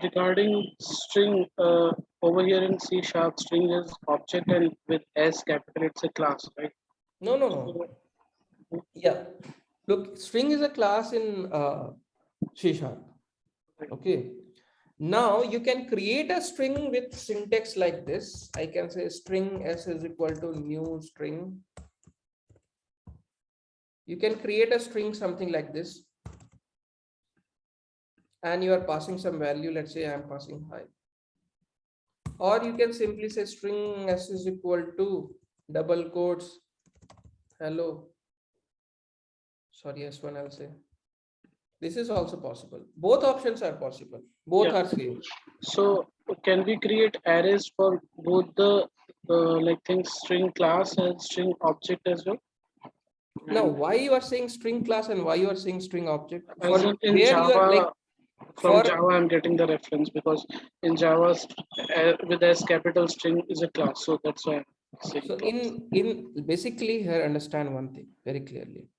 regarding string. Over here in C sharp, string is object, and with S capital, it's a class, right?
No, no, no.
So,
Yeah. Look, string is a class in C sharp. Okay. Now you can create a string with syntax like this. I can say string s is equal to new string. You can create a string something like this. And you are passing some value. Let's say I'm passing hi. Or you can simply say string s is equal to double quotes hello. Sorry, S1 I'll say. This is also possible. Both options are possible. Both
yeah.
are same.
So can we create arrays for both the like things string class and string object as well?
Now,
And
why you are saying string class and why you are saying string object?
as
For
in
there you are like
Java, from
for
Java, I'm getting the reference because in Java, with S capital string is a class, so that's why I'm saying
so
class.
in basically here understand one thing very clearly.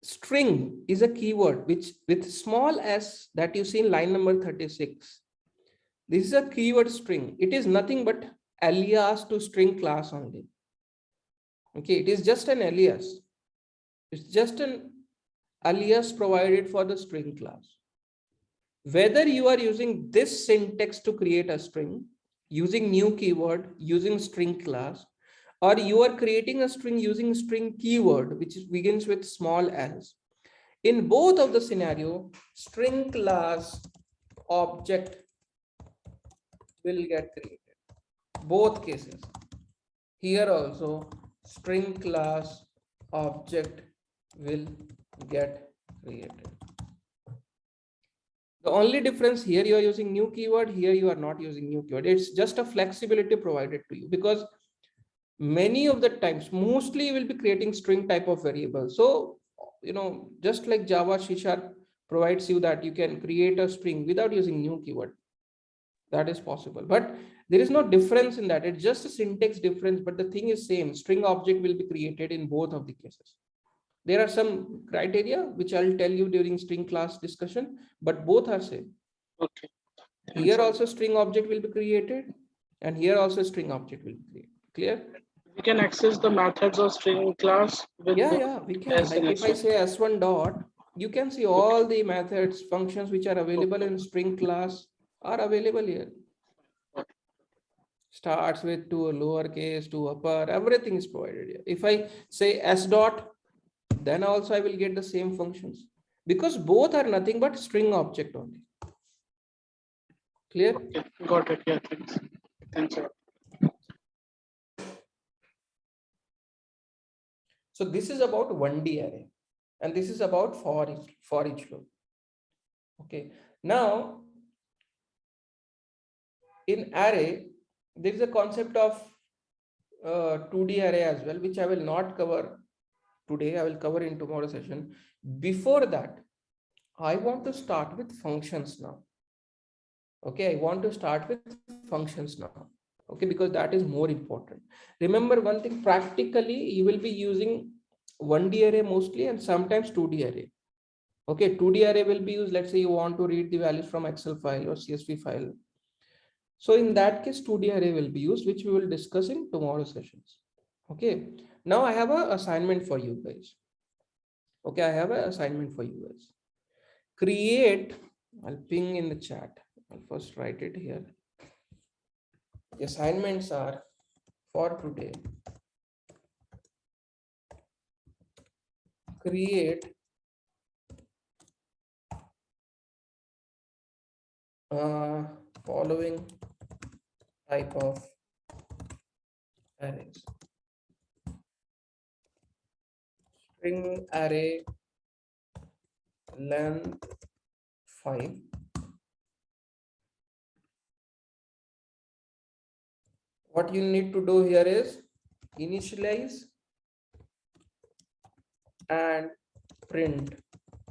String is a keyword which with small s that you see in line number 36. This is a keyword string. It is nothing but alias to string class only. Okay, it is just an alias. It's just an alias provided for the string class. Whether you are using this syntax to create a string, using new keyword, using string class, or you are creating a string using string keyword, which begins with small s. In both of the scenario, string class object will get created. Both cases. Here also, string class object will get created. The only difference here you are using new keyword, here you are not using new keyword. It's just a flexibility provided to you because many of the times, mostly you will be creating string type of variable. So, just like Java C# provides you that you can create a string without using new keyword. That is possible, but there is no difference in that. It's just a syntax difference, but the thing is same. String object will be created in both of the cases. There are some criteria which I'll tell you during string class discussion, but both are same.
Okay.
Here also string object will be created, and here also string object will be created. Clear?
We can access the methods of string class with both
Yeah, we can.
S
Like
and
if I
S1.
say s1 dot, you can see all the methods, functions which are available in string class are available here. Starts with to a lowercase to upper, everything is provided here. If I say s dot, then also I will get the same functions because both are nothing but string object only. Clear?
Okay, got it. Yeah, thanks. Thanks a lot.
So this is about 1D array and this is about for each loop. Okay. Now in array, there is a concept of 2D array as well, which I will not cover today. I will cover in tomorrow session. Before that, I want to start with functions now. Okay, I want to start with functions now. Okay, because that is more important. Remember one thing, practically you will be using 1D array mostly and sometimes 2D array. Okay, 2D array will be used. Let's say you want to read the values from Excel file or CSV file. So in that case, 2D array will be used, which we will discuss in tomorrow's sessions. Okay, now I have an assignment for you guys. Okay, I have an assignment for you guys. Create, I'll ping in the chat. I'll first write it here. The assignments are for today. Create following type of arrays. String array length 5. What you need to do here is initialize and print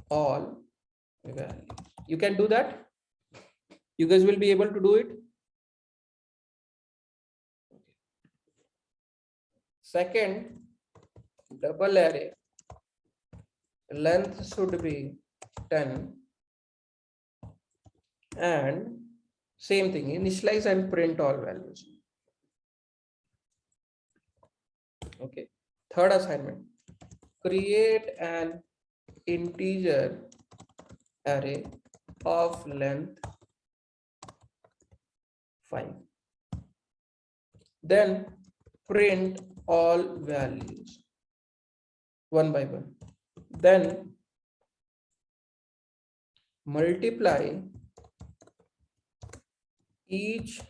all values. You can do that. You guys will be able to do it. Second, double array length should be 10 and same thing, initialize and print all values. Okay. Third assignment, create an integer array of length 5. Then print all values one by one. Then multiply each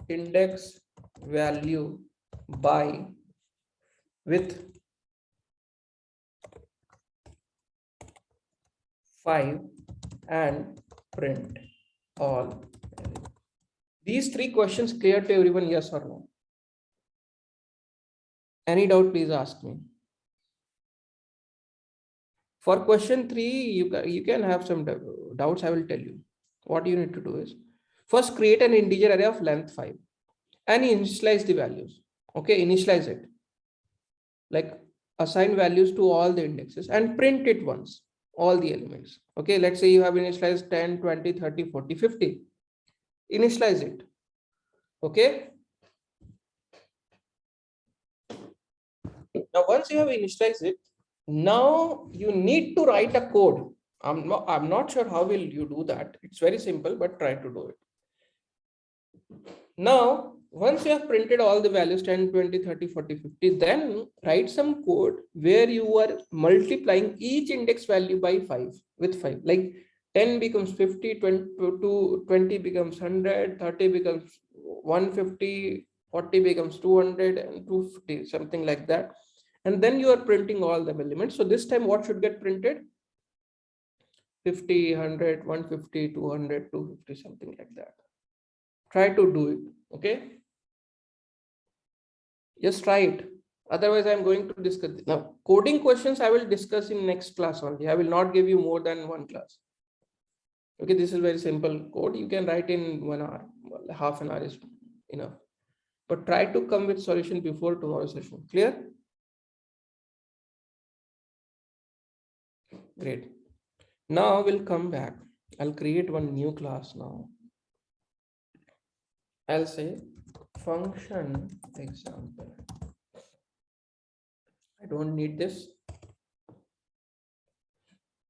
index value by with 5 and print all. These three questions clear to everyone, yes or no? Any doubt, please ask me. For question 3, you can have some doubts. I will tell you. What you need to do is first create an integer array of length 5 and initialize the values. Okay, initialize it. Like assign values to all the indexes and print it once, all the elements. Okay, let's say you have initialized 10, 20, 30, 40, 50. Initialize it. Okay. Now, once you have initialized it, now you need to write a code. I'm not sure how will you do that. It's very simple, but try to do it. Now, once you have printed all the values 10, 20, 30, 40, 50, then write some code where you are multiplying each index value by 5 with 5. Like 10 becomes 50, 20 becomes 100, 30 becomes 150, 40 becomes 200 and 250, something like that. And then you are printing all the elements. So this time what should get printed? 50, 100, 150, 200, 250, something like that. Try to do it. Okay. Just try it. Otherwise, I'm going to discuss now. Coding questions I will discuss in next class only. I will not give you more than one class. Okay, this is very simple code. You can write in 1 hour, half an hour is enough. But try to come with solution before tomorrow's session. Clear? Great. Now we'll come back. I'll create one new class now. I'll say function example. I don't need this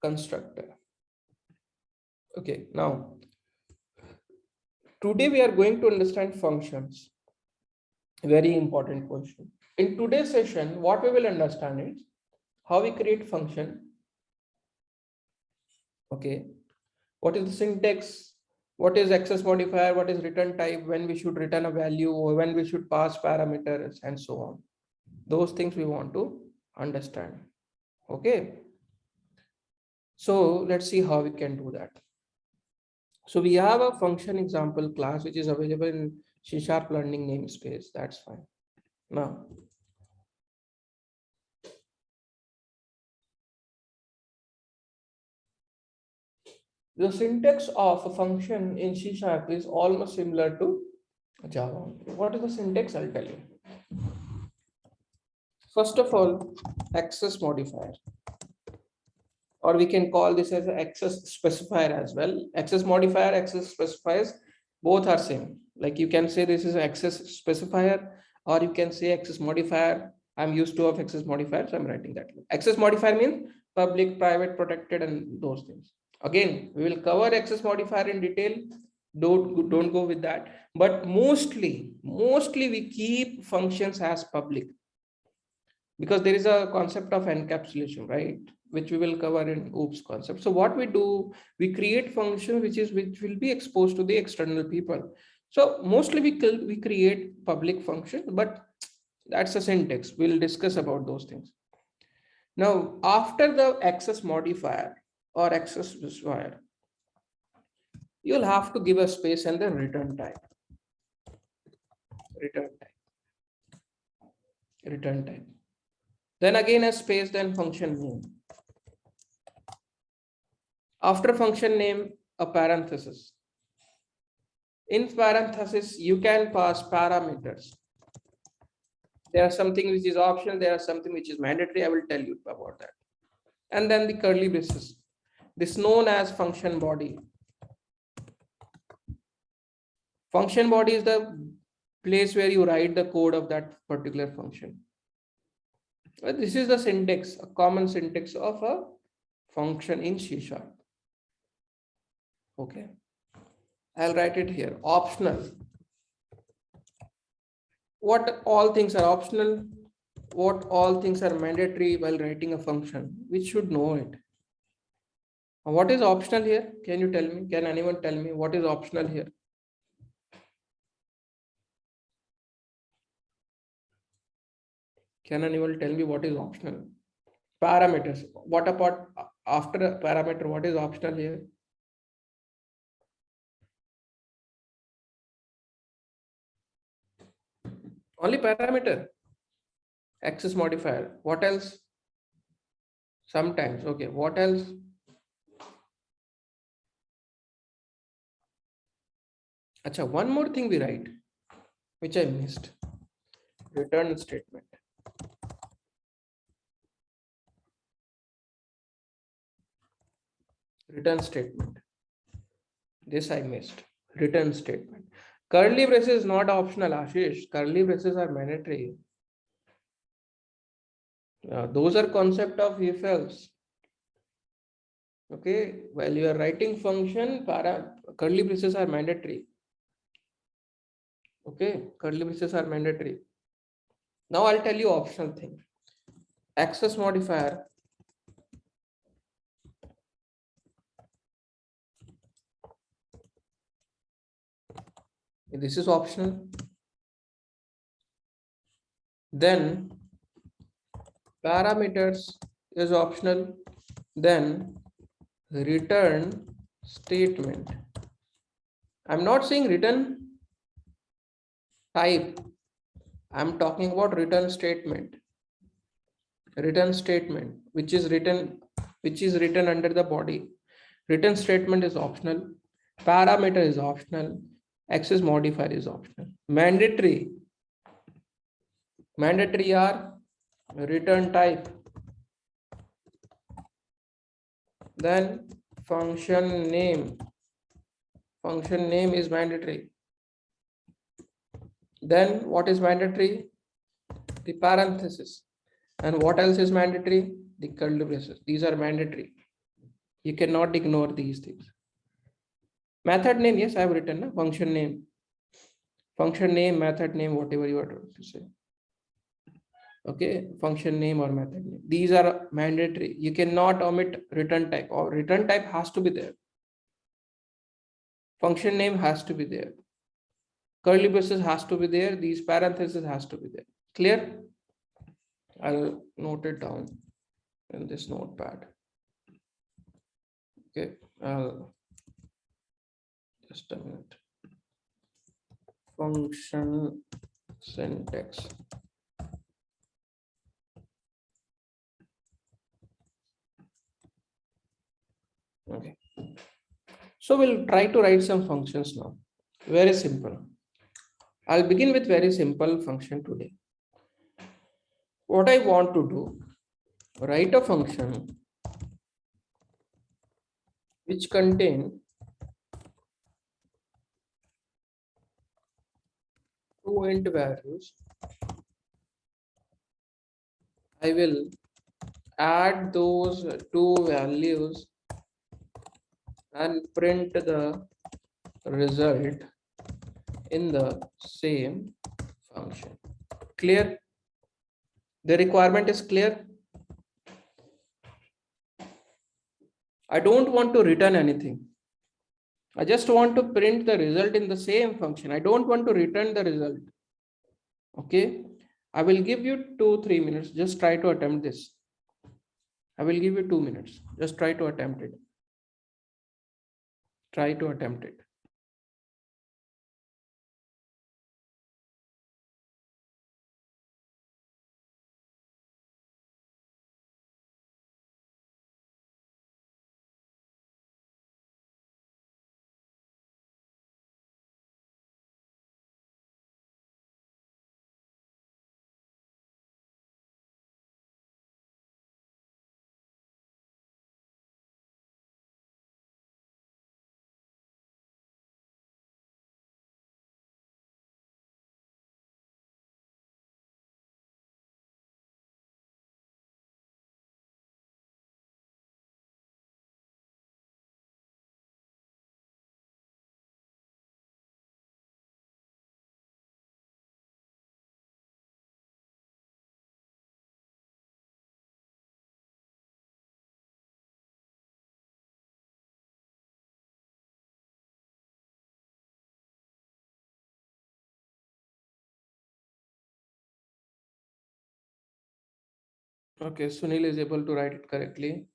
constructor. Okay, now today we are going to understand functions. Very important question. In today's session, what we will understand is how we create function. Okay, what is the syntax? What is access modifier? What is return type? When we should return a value or when we should pass parameters and so on. Those things we want to understand. Okay. So let's see how we can do that. So we have a function example class which is available in C# learning namespace. That's fine. Now, the syntax of a function in C# is almost similar to Java. What is the syntax? I'll tell you. First of all, access modifier, or we can call this as an access specifier as well. Access modifier, access specifiers, both are same. Like you can say this is access specifier, or you can say access modifier. I'm used to of access modifier, so I'm writing that. Access modifier means public, private, protected, and those things. Again, we will cover access modifier in detail. Don't go with that. But mostly we keep functions as public, because there is a concept of encapsulation, right, which we will cover in OOPS concept. So what we do, we create function which will be exposed to the external people. So mostly we create public functions, but that's a syntax. We'll discuss about those things. Now, after the access modifier or access specifier, you'll have to give a space and then return type. Return type. Then again a space, then function name. After function name, a parenthesis. In parenthesis, you can pass parameters. There are something which is optional, there are something which is mandatory. I will tell you about that. And then the curly braces. This known as function body. Function body is the place where you write the code of that particular function. This is the syntax, a common syntax of a function in C#. Okay. I'll write it here. Optional. What all things are optional? What all things are mandatory while writing a function? We should know it. What is optional here? Can you tell me? Can anyone tell me what is optional here? Can anyone tell me what is optional? Parameters. What about after a parameter? What is optional here? Only parameter. Access modifier. What else? Sometimes. Okay. What else? Acha, one more thing we write, which I missed. Return statement. Return statement. This I missed. Return statement. Curly braces is not optional, Ashish. Curly braces are mandatory. Those are concept of if else. Okay, while you are writing function, curly braces are mandatory. Okay, curly braces are mandatory. Now I'll tell you optional thing. Access modifier. This is optional. Then parameters is optional. Then return statement. I'm not saying return type. I'm talking about return statement. Return statement, which is written under the body. Return statement is optional. Parameter is optional. Access modifier is optional. Mandatory are return type. Then function name. Function name is mandatory. Then what is mandatory? The parenthesis. And what else is mandatory? The curly braces. These are mandatory. You cannot ignore these things. Method name, yes, I have written function name. Function name, method name, whatever you are trying to say. Okay, function name or method name. These are mandatory. You cannot omit return type, or return type has to be there. Function name has to be there. Curly braces has to be there. These parentheses has to be there. Clear? I'll note it down in this notepad. Okay, just a minute. Function syntax. Okay, so we'll try to write some functions now. Very simple. I'll begin with very simple function today. What I want to do, write a function which contain two int values. I will add those two values and print the result in the same function. Clear? The requirement is clear. I don't want to return anything. I just want to print the result in the same function. I don't want to return the result. Okay. I will give you 2-3 minutes. Just try to attempt this. I will give you 2 minutes. Just try to attempt it. Try to attempt it. Okay, Sunil is able to write it correctly.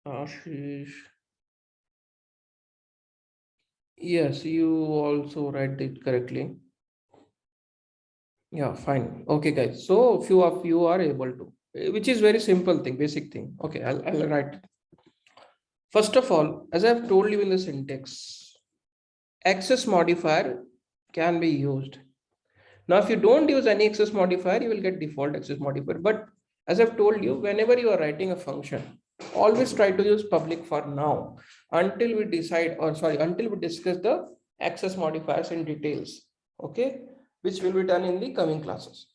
Ashish. Yes, you also write it correctly. Yeah, fine. Okay, guys. So few of you are able to, which is very simple thing, basic thing. Okay, I'll write. First of all, as I've told you in the syntax, access modifier can be used. Now, if you don't use any access modifier, you will get default access modifier. But as I've told you, whenever you are writing a function, always try to use public for now until we decide, or sorry, until we discuss the access modifiers in details. Okay, which will be done in the coming classes.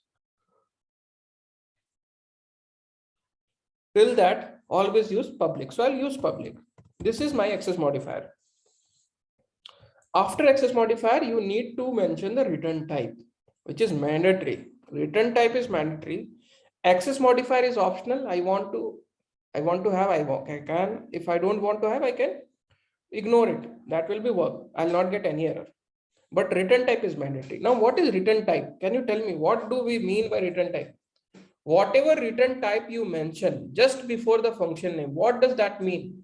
Till that, always use public. So I'll use public. This is my access modifier. After access modifier, you need to mention the return type, which is mandatory. Return type is mandatory. Access modifier is optional. I want to have, I can. If I don't want to have, I can ignore it. That will be work. I'll not get any error. But return type is mandatory. Now, what is return type? Can you tell me what do we mean by return type? Whatever return type you mention just before the function name, what does that mean?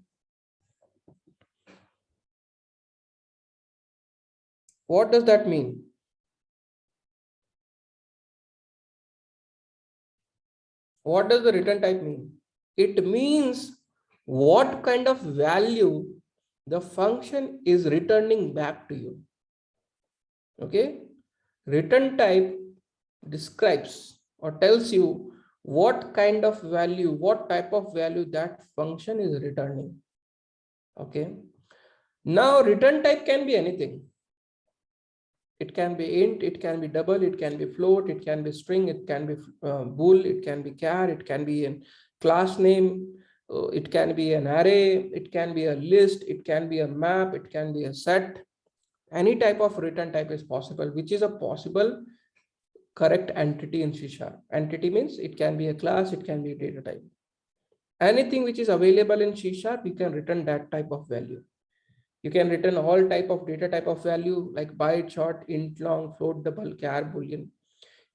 What does that mean? What does the return type mean? It means what kind of value the function is returning back to you. Okay, return type describes or tells you what kind of value, what type of value that function is returning. Okay, now return type can be anything. It can be int, it can be double, it can be float, it can be string, it can be bool, it can be char, it can be a class name, it can be an array, it can be a list, it can be a map, it can be a set. Any type of return type is possible, which is a possible correct entity in C#. Entity means it can be a class, it can be a data type. Anything which is available in C#, you can return that type of value. You can return all type of data type of value like byte, short, int, long, float, double, char, boolean.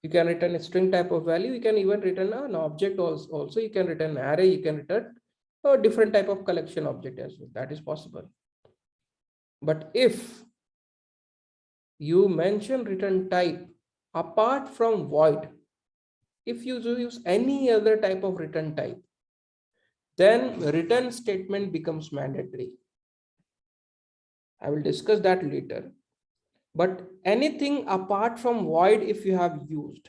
You can return a string type of value. You can even return an object also. You can return an array. You can return a different type of collection object as well. That is possible. But if you mention return type apart from void, if you use any other type of return type, then return statement becomes mandatory. I will discuss that later. But anything apart from void, if you have used.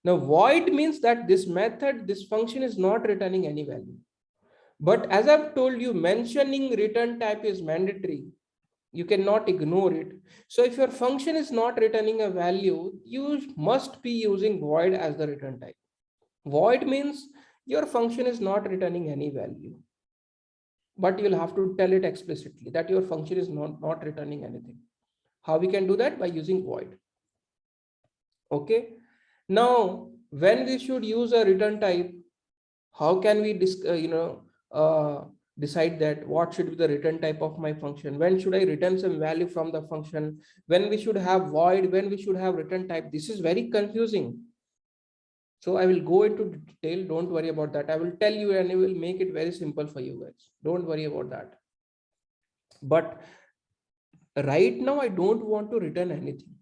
Now, void means that this method, this function is not returning any value. But as I've told you, mentioning return type is mandatory. You cannot ignore it. So if your function is not returning a value, you must be using void as the return type. Void means your function is not returning any value. But you'll have to tell it explicitly that your function is not returning anything. How we can do that? By using void. Okay. Now, when we should use a return type, how can we decide that what should be the return type of my function? When should I return some value from the function? When we should have void? When we should have return type? This is very confusing. So I will go into detail. Don't worry about that. I will tell you and I will make it very simple for you guys. Don't worry about that. But right now, I don't want to return anything,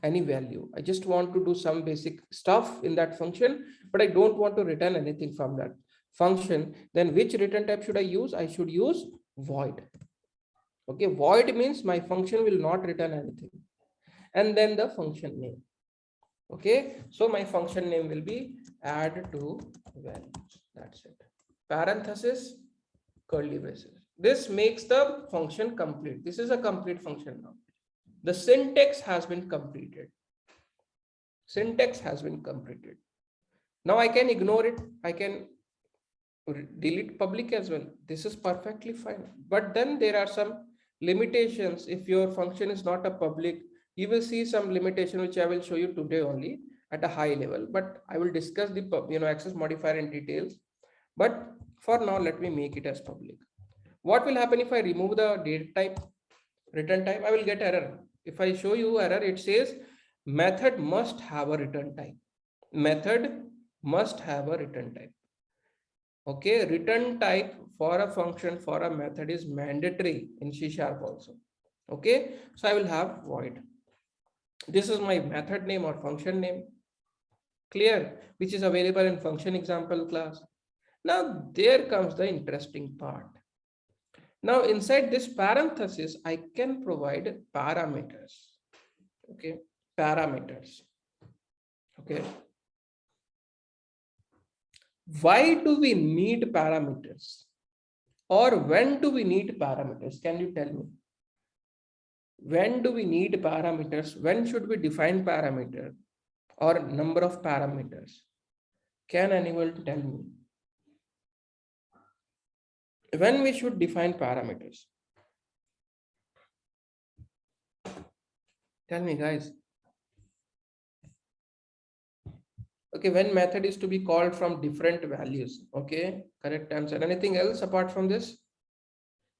any value. I just want to do some basic stuff in that function, but I don't want to return anything from that function. Then which return type should I use? I should use void. Okay, void means my function will not return anything. And then the function name. Okay, so my function name will be add to values. That's it. Parenthesis, curly braces. This makes the function complete. This is a complete function now. The syntax has been completed. Syntax has been completed. Now I can ignore it. I can delete public as well. This is perfectly fine. But then there are some limitations. If your function is not a public, you will see some limitation, which I will show you today only at a high level. But I will discuss the access modifier in details. But for now, let me make it as public. What will happen if I remove the data type, return type? I will get error. If I show you error, it says method must have a return type. Method must have a return type. Okay, return type for a function, for a method is mandatory in C# also. Okay, so I will have void. This is my method name or function name, clear, which is available in function example class. Now there comes the interesting part. Now inside this parenthesis, I can provide parameters. Okay, parameters. Okay, why do we need parameters, or when do we need parameters? Can you tell me? When do we need parameters? When should we define parameter or number of parameters? Can anyone tell me when we should define parameters? Tell me, guys. Okay, when method is to be called from different values. Okay, correct answer. Anything else apart from this?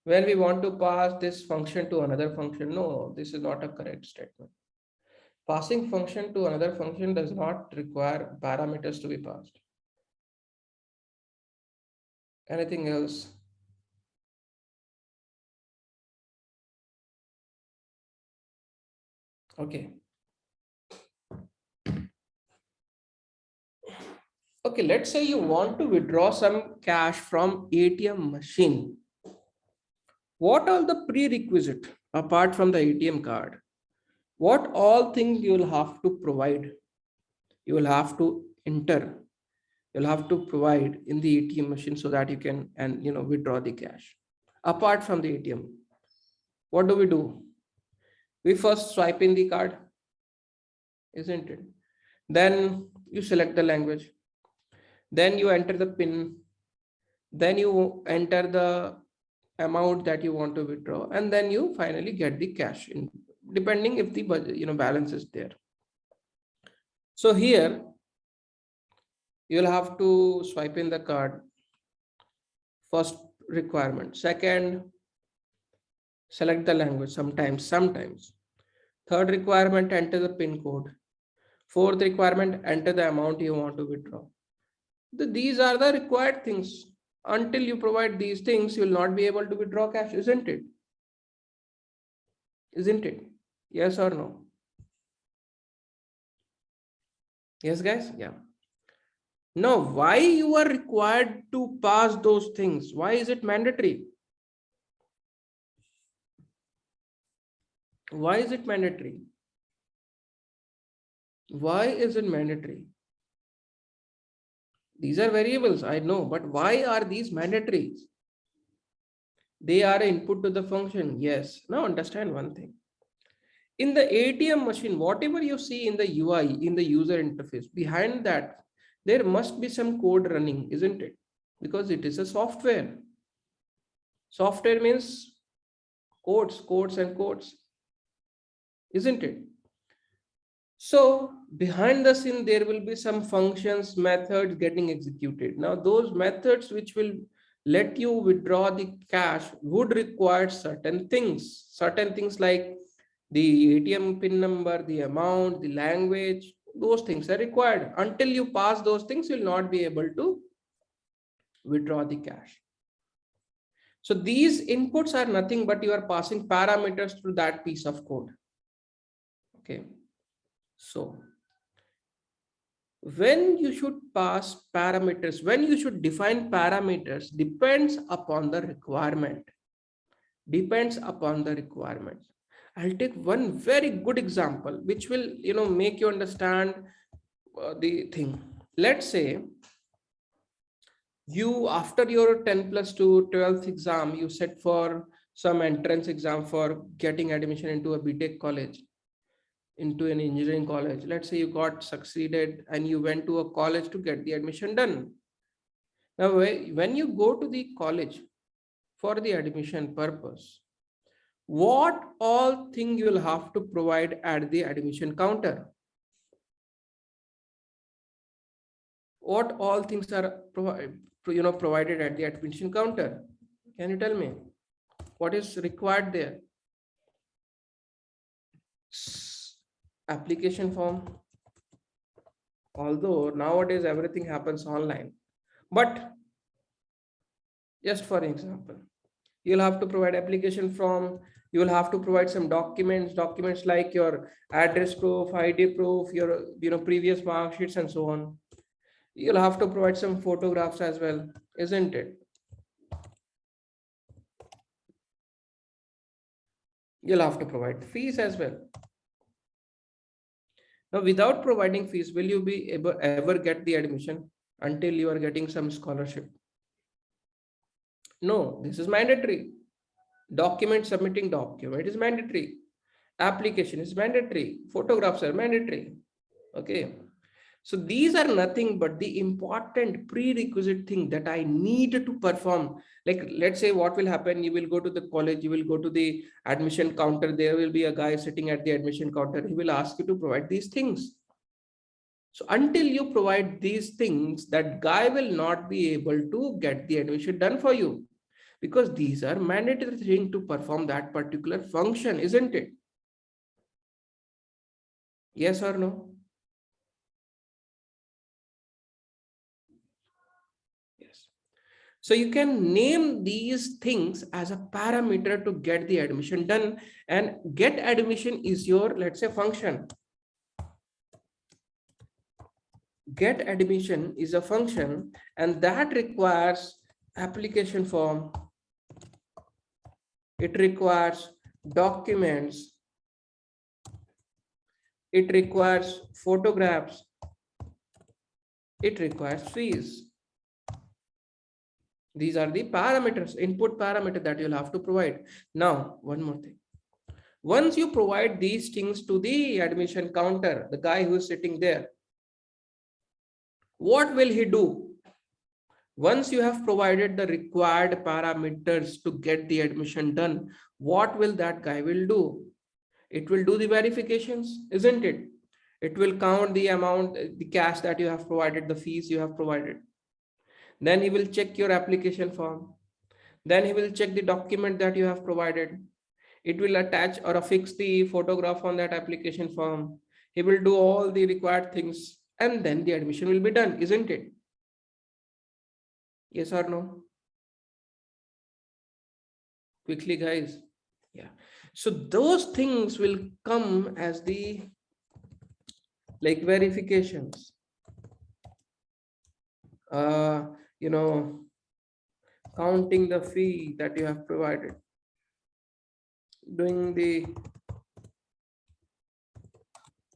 When we want to pass this function to another function? No, this is not a correct statement. Passing function to another function does not require parameters to be passed. Anything else? Okay. Okay, let's say you want to withdraw some cash from ATM machine. What are the prerequisite apart from the ATM card? What all things you will have to provide? You will have to enter. You'll have to provide in the ATM machine so that you can withdraw the cash. Apart from the ATM, what do? We first swipe in the card, isn't it? Then you select the language. Then you enter the PIN. Then you enter the amount that you want to withdraw, and then you finally get the cash in, depending if the budget, balance is there. So here you'll have to swipe in the card. First requirement. Second, select the language. Sometimes. Third requirement, enter the PIN code. Fourth requirement, enter the amount you want to withdraw. These are the required things. Until you provide these things, you will not be able to withdraw cash, isn't it? Isn't it? Yes or no? Yes, guys? Yeah. Now, why you are required to pass those things? Why is it mandatory? Why is it mandatory? Why is it mandatory? These are variables, I know, but why are these mandatory? They are input to the function. Yes. Now understand one thing. In the ATM machine, whatever you see in the UI, in the user interface, behind that, there must be some code running, isn't it? Because it is a software. Software means codes and codes, isn't it? So behind the scene, there will be some functions, methods getting executed. Now, those methods which will let you withdraw the cash would require certain things like the ATM PIN number, the amount, the language, those things are required. Until you pass those things, you'll not be able to withdraw the cash. So these inputs are nothing but you are passing parameters to that piece of code. Okay. So when you should pass parameters, when you should define parameters depends upon the requirement. Depends upon the requirement. I'll take one very good example, which will, make you understand the thing. Let's say you, after your 10+2 12th exam, you set for some entrance exam for getting admission into a BTech college, into an engineering college. Let's say you got succeeded and you went to a college to get the admission done. Now, when you go to the college for the admission purpose, what all thing you will have to provide at the admission counter? What all things are provided at the admission counter? Can you tell me what is required there? Application form, Although nowadays everything happens online, but just for example, you'll have to provide application form, you will have to provide some documents like your address proof, ID proof, your previous mark sheets and so on. You'll have to provide some photographs as well, isn't it? You'll have to provide fees as well. Now, without providing fees, will you be able ever get the admission until you are getting some scholarship? No, this is mandatory. Submitting document is mandatory. Application is mandatory. Photographs are mandatory. Okay. So these are nothing but the important prerequisite thing that I need to perform. Like, let's say what will happen, you will go to the college, you will go to the admission counter, there will be a guy sitting at the admission counter, he will ask you to provide these things. So until you provide these things, that guy will not be able to get the admission done for you, because these are mandatory things to perform that particular function, isn't it? Yes or no? Yes. So you can name these things as a parameter to get the admission done, and get admission is your, let's say, function. Get admission is a function, and that requires application form. It requires documents. It requires photographs. It requires fees. These are the parameters, input parameter that you'll have to provide. Now, one more thing. Once you provide these things to the admission counter, the guy who is sitting there, what will he do? Once you have provided the required parameters to get the admission done, what will that guy will do? It will do the verifications, isn't it? It will count the amount, the cash that you have provided, the fees you have provided. Then he will check your application form. Then he will check the document that you have provided. It will attach or affix the photograph on that application form. He will do all the required things, and then the admission will be done, isn't it? Yes or no? Quickly, guys. Yeah. So those things will come as the like verifications. You know, counting the fee that you have provided, doing the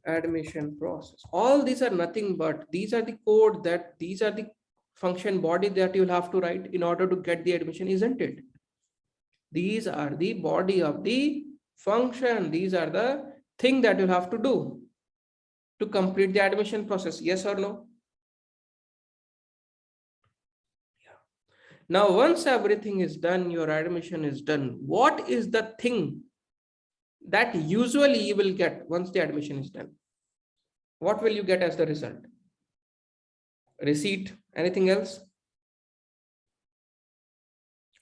admission process. All these are nothing but these are the code that these are the function body that you'll have to write in order to get the admission, isn't it? These are the body of the function. These are the thing that you'll have to do to complete the admission process. Yes or no? Yeah. Now, once everything is done, your admission is done. What is the thing that usually you will get once the admission is done? What will you get as the result? Receipt? Anything else?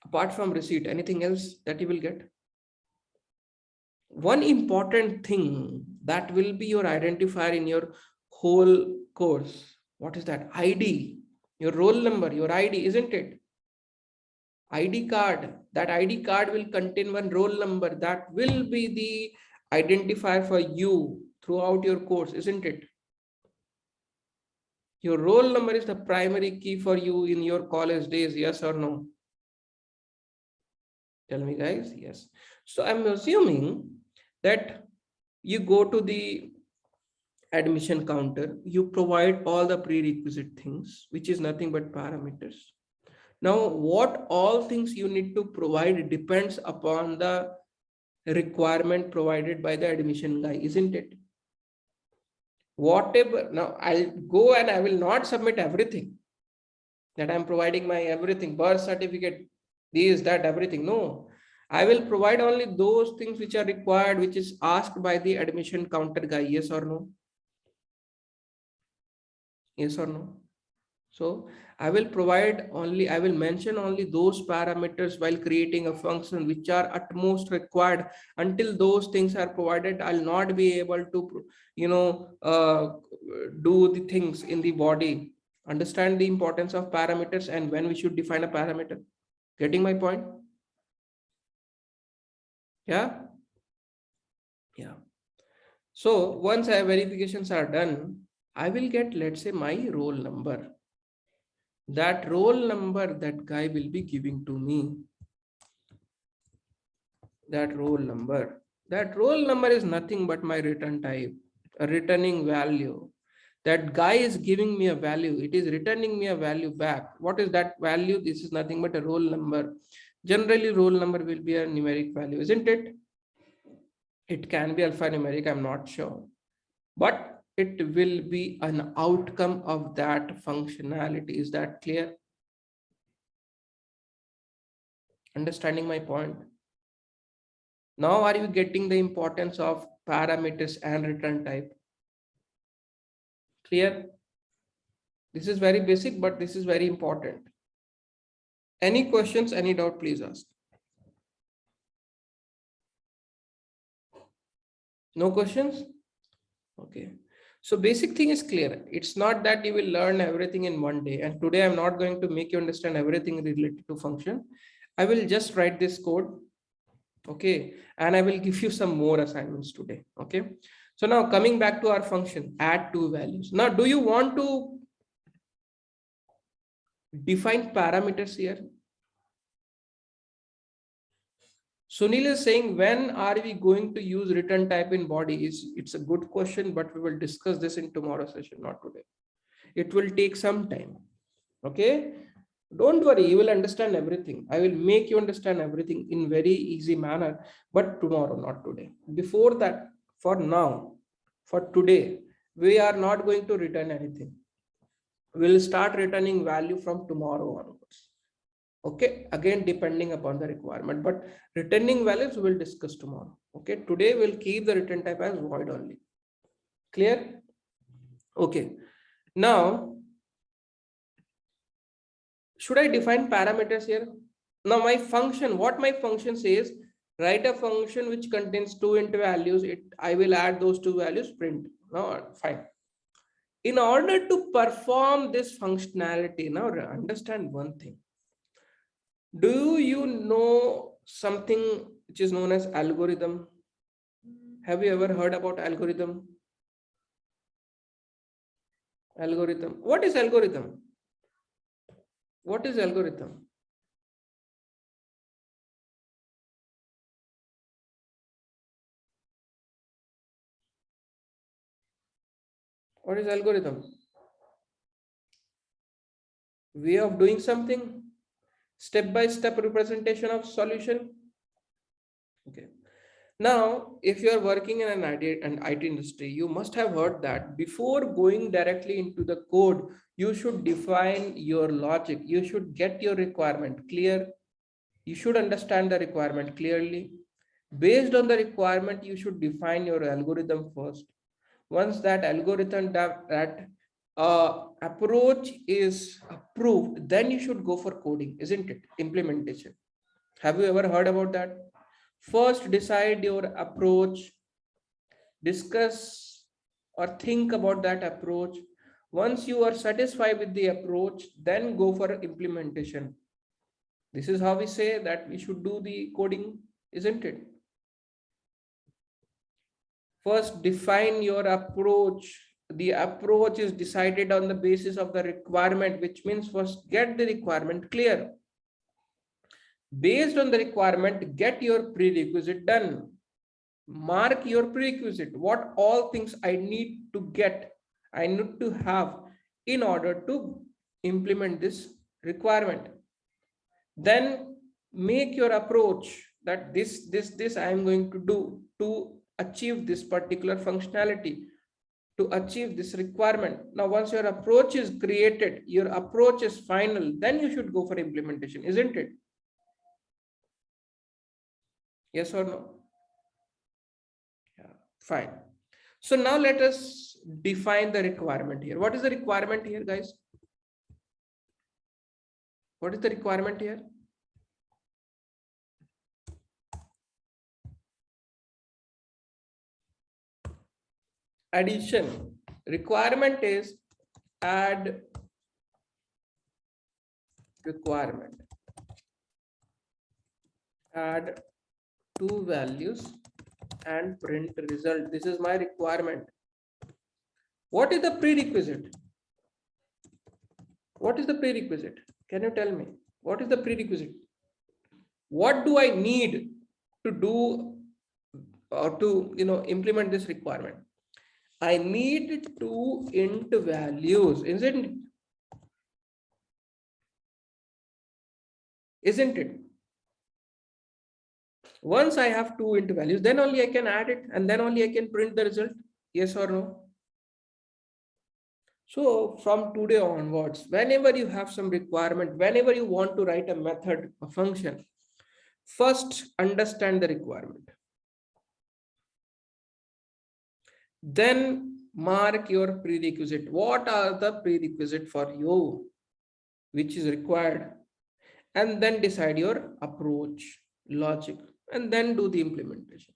Apart from receipt, anything else that you will get? One important thing that will be your identifier in your whole course. What is that? ID, your roll number, your ID, isn't it? ID card. That ID card will contain one roll number that will be the identifier for you throughout your course, isn't it? Your roll number is the primary key for you in your college days, yes or no? Tell me, guys. Yes. So I'm assuming that you go to the admission counter, you provide all the prerequisite things, which is nothing but parameters. Now, what all things you need to provide depends upon the requirement provided by the admission guy, isn't it? Whatever, now I'll go and I will not submit everything that I'm providing my everything, birth certificate, this, that, everything. No, I will provide only those things which are required, which is asked by the admission counter guy. Yes or no? Yes or no? So I will provide only, I will mention only those parameters while creating a function which are at most required. Until those things are provided, I'll not be able to, do the things in the body, understand the importance of parameters and when we should define a parameter. Getting my point? Yeah. Yeah. So once our verifications are done, I will get, let's say, my roll number. That roll number that guy will be giving to me. That roll number. That roll number is nothing but my return type, a returning value. That guy is giving me a value. It is returning me a value back. What is that value? This is nothing but a roll number. Generally, roll number will be a numeric value, isn't it? It can be alphanumeric, I'm not sure. But it will be an outcome of that functionality. Is that clear? Understanding my point? Now, are you getting the importance of parameters and return type? Clear? This is very basic, but this is very important. Any questions, any doubt, please ask. No questions? Okay. So basic thing is clear. It's not that you will learn everything in one day. And today I'm not going to make you understand everything related to function. I will just write this code. Okay. And I will give you some more assignments today. Okay. So now coming back to our function, add two values. Now, do you want to define parameters here? Sunil is saying, when are we going to use return type in body? It's a good question, but we will discuss this in tomorrow's session, not today. It will take some time. Okay. Don't worry, you will understand everything. I will make you understand everything in very easy manner, but tomorrow, not today. Before that, for now, for today, we are not going to return anything. We'll start returning value from tomorrow onwards. Okay, again depending upon the requirement, but returning values we'll discuss tomorrow. Okay, today we'll keep the return type as void only. Clear? Okay, now should I define parameters here? Now my function, what my function says, write a function which contains two int values. I will add those two values, print. Now fine. In order to perform this functionality, now understand one thing. Do you know something which is known as algorithm? Have you ever heard about algorithm? Algorithm. What is algorithm? What is algorithm? What is algorithm? Way of doing something? Step-by-step representation of solution? Okay. Now, if you are working in an IT industry, you must have heard that before going directly into the code, you should define your logic. You should get your requirement clear. You should understand the requirement clearly. Based on the requirement, you should define your algorithm first. Once that algorithm, that approach is approved, then you should go for coding, isn't it? Implementation. Have you ever heard about that? First, decide your approach, discuss or think about that approach. Once you are satisfied with the approach, then go for implementation. This is how we say that we should do the coding, isn't it? First, define your approach. The approach is decided on the basis of the requirement, which means first get the requirement clear. Based on the requirement, get your prerequisite done. Mark your prerequisite. What all things I need to get, I need to have in order to implement this requirement. Then make your approach that this I am going to do to achieve this particular functionality, to achieve this requirement. Now, once your approach is created, your approach is final, then you should go for implementation, isn't it? Yes or no? Yeah, fine. So now let us define the requirement here. What is the requirement here, guys? What is the requirement here? Addition. requirement is add requirement, add two values and print result. This is my requirement. What is the prerequisite? What is the prerequisite? Can you tell me? What is the prerequisite? What do I need to do or to implement this requirement? I need two int values, isn't it? Isn't it? Once I have two int values, then only I can add it and then only I can print the result. Yes or no? So from today onwards, whenever you have some requirement, whenever you want to write a method, a function, first understand the requirement. Then mark your prerequisite. What are the prerequisite for you, which is required? And then decide your approach, logic, and then do the implementation.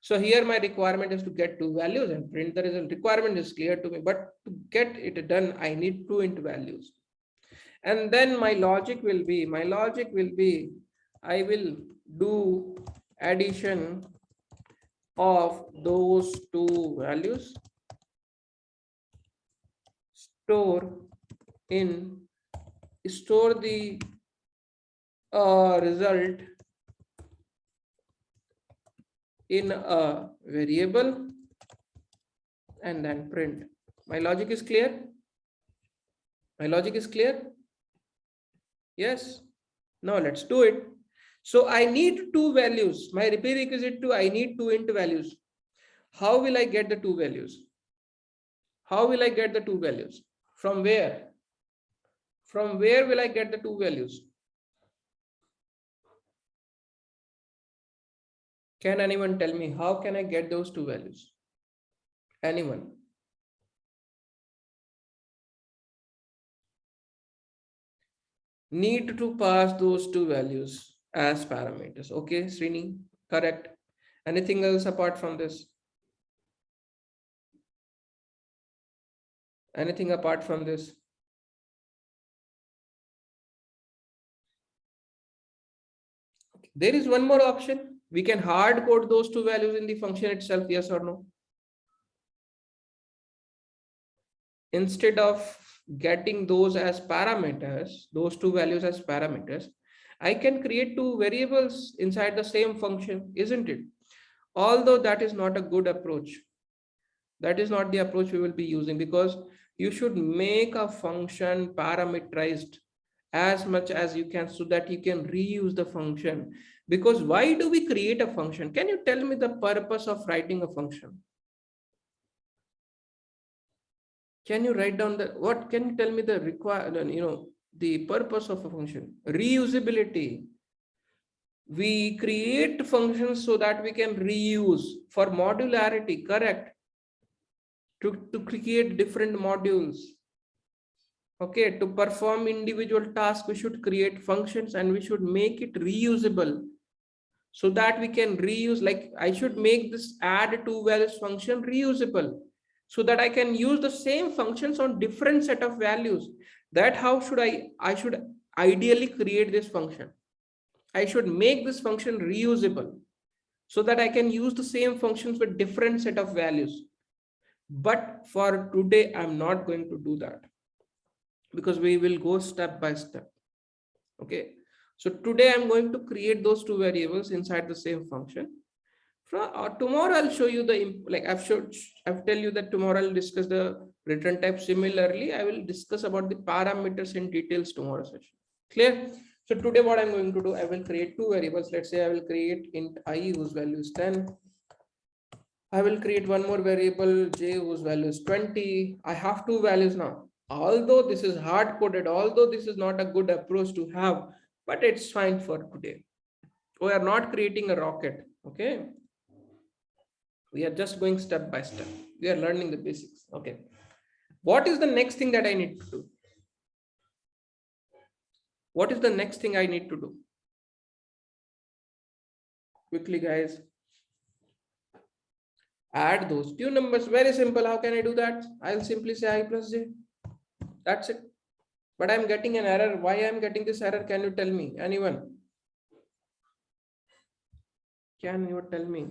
So here my requirement is to get two values and print the result. Requirement is clear to me, but to get it done, I need two int values. And then my logic will be, I will do addition of those two values, store the result in a variable and then print. My logic is clear? My logic is clear? Yes. Now let's do it. So I need two values. My prerequisite to I need two int values. How will I get the two values? How will I get the two values? From where? From where will I get the two values? Can anyone tell me how can I get those two values? Anyone? Need to pass those two values as parameters. Okay, Srini, correct. Anything else apart from this? Anything apart from this? There is one more option. We can hard code those two values in the function itself, yes or no? Instead of getting those as parameters, those two values as parameters, I can create two variables inside the same function, isn't it? Although that is not a good approach. That is not the approach we will be using, because you should make a function parameterized as much as you can so that you can reuse the function. Because why do we create a function? Can you tell me the purpose of writing a function? Can you write down what can you tell me the the purpose of a function? Reusability. We create functions so that we can reuse for modularity, correct? To create different modules. Okay, to perform individual tasks, we should create functions and we should make it reusable so that we can reuse. Like I should make this add two values function reusable so that I can use the same functions on different set of values. That how should I should ideally create this function. I should make this function reusable so that I can use the same functions with different set of values. But for today, I'm not going to do that because we will go step by step. Okay. So today I'm going to create those two variables inside the same function. Tomorrow I'll show you I've tell you that tomorrow I'll discuss the return type. Similarly, I will discuss about the parameters in details tomorrow session. Clear? So today what I'm going to do, I will create two variables. Let's say I will create int I whose value is 10. I will create one more variable j whose value is 20. I have two values now. Although this is hard coded, although this is not a good approach to have, but it's fine for today. We are not creating a rocket. Okay. We are just going step by step. We are learning the basics. Okay. What is the next thing that I need to do? What is the next thing I need to do? Quickly, guys. add those two numbers. Very simple. How can I do that? I'll simply say I plus j. That's it. But I'm getting an error. Why I'm getting this error? Can you tell me? Anyone? Can you tell me?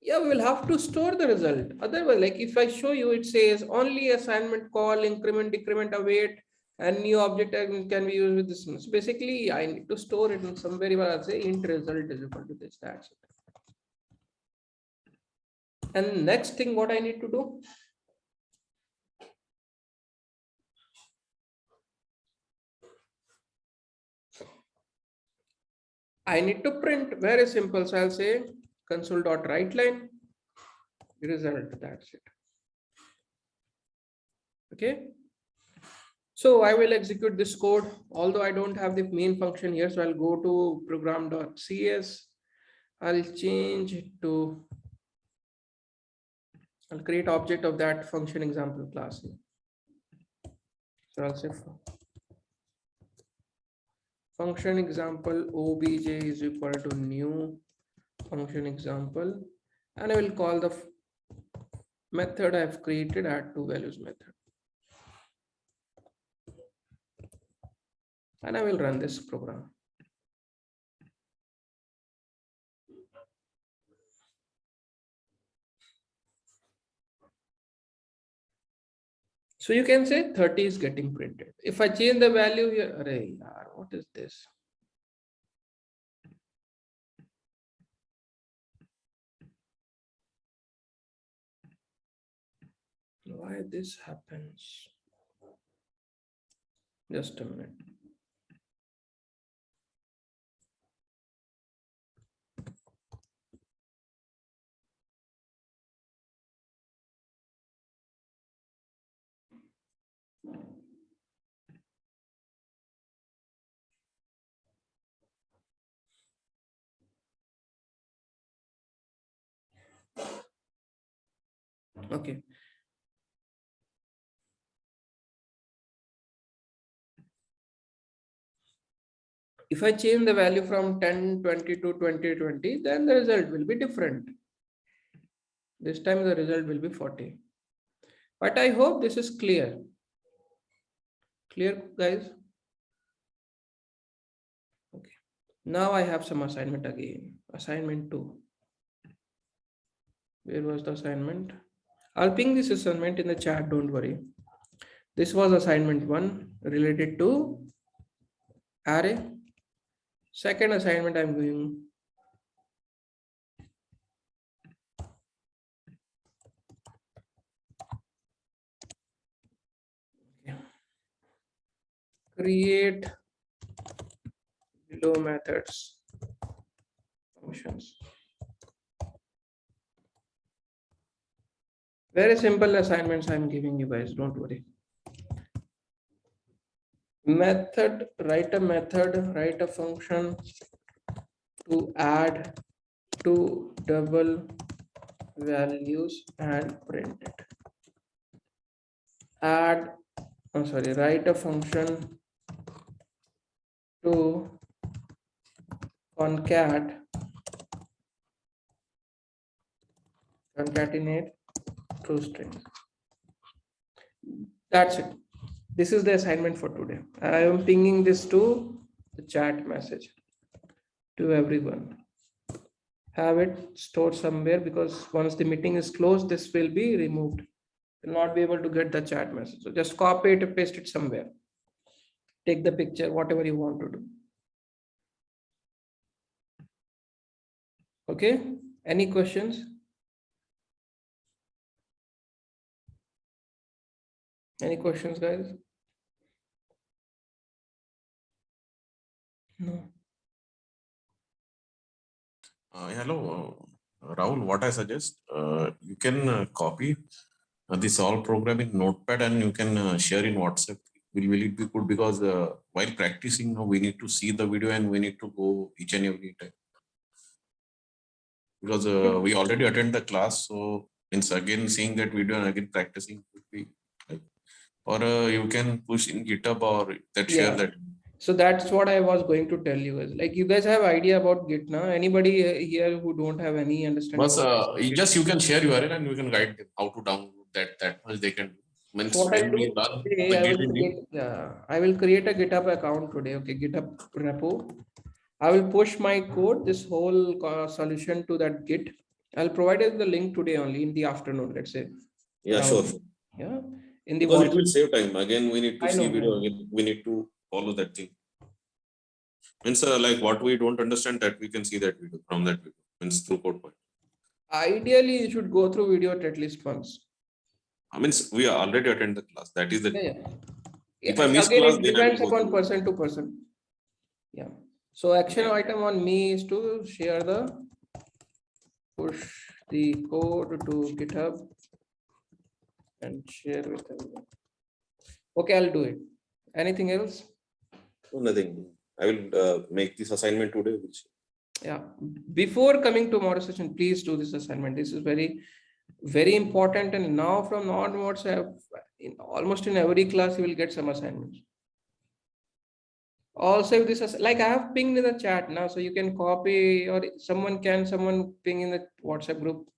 Yeah, we will have to store the result. Otherwise, like if I show you, it says only assignment call, increment, decrement, await, and new object can be used with this. So basically, I need to store it in somewhere where I'll say int result is equal to this. That's it. And next thing, what I need to do? I need to print. Very simple. So I'll say console.writeLine result. That's it. Okay. So I will execute this code, although I don't have the main function here. So I'll go to program.cs. I'll change it to, I'll create object of that function example class. So I'll say function example obj is equal to new function example, and I will call the method I've created add two values method. And I will run this program. So you can say 30 is getting printed. If I change the value here, array, what is this? Why this happens? Just a minute. Okay. If I change the value from 10, 20 to 20, 20, then the result will be different. This time the result will be 40. But I hope this is clear. Clear, guys? Okay. Now I have some assignment again. Assignment 2. Where was the assignment? I'll ping this assignment in the chat, don't worry. This was assignment 1 related to array. Second assignment I'm doing create below methods functions. Very simple assignments I'm giving you guys, don't worry. Method, write a function to add two double values and print it. Write a function to concatenate two strings. That's it. This is the assignment for today. I am pinging this to the chat message to everyone. Have it stored somewhere, because once the meeting is closed, this will be removed. You'll not be able to get the chat message. So just copy it and paste it somewhere. Take the picture, whatever you want to do. Okay, any questions? Any questions, guys? No.
Hello, Rahul. What I suggest, you can copy this all program in Notepad and you can share in WhatsApp. Will it be good? Because while practicing, we need to see the video and we need to go each and every time. Because we already attend the class, so it's again seeing that video and again practicing would be like, or you can push in GitHub or that share that.
So that's what I was going to tell you is like you guys have idea about Git now. Anybody here who don't have any understanding?
But you can share URL and we can guide them how to download that much they can do. Means
So what I
when
do
we run
today,
the
I
Git
will
init,
create, yeah, I will create a GitHub account today. Okay, GitHub repo. I will push my code, this whole solution to that Git. I'll provide you the link today only in the afternoon, let's say.
yeah,
around,
sure.
Yeah, in the
Because it will
WhatsApp.
save time. Again, we need to
I
see
know.
video. Again, we need to follow that thing. Means like what we don't understand that we can see that video from that video. Means through code point.
Ideally, you should go through video at least once.
I mean, we are already attend the class. That is the.
Yeah, yeah.
If
Yeah,
I miss
again,
class,
it
then I will
depends
go
upon
through.
person to person. Yeah. So action
Okay.
item on me is to share push the code to GitHub and share with everyone. Okay, I'll do it. Anything else?
No, nothing. I will make this assignment today.
Yeah. Before coming to tomorrow session, please do this assignment. This is very, very important. And now from now onwards, almost in every class, you will get some assignments. Also, if this is like I have pinged in the chat now, so you can copy or someone ping in the WhatsApp group.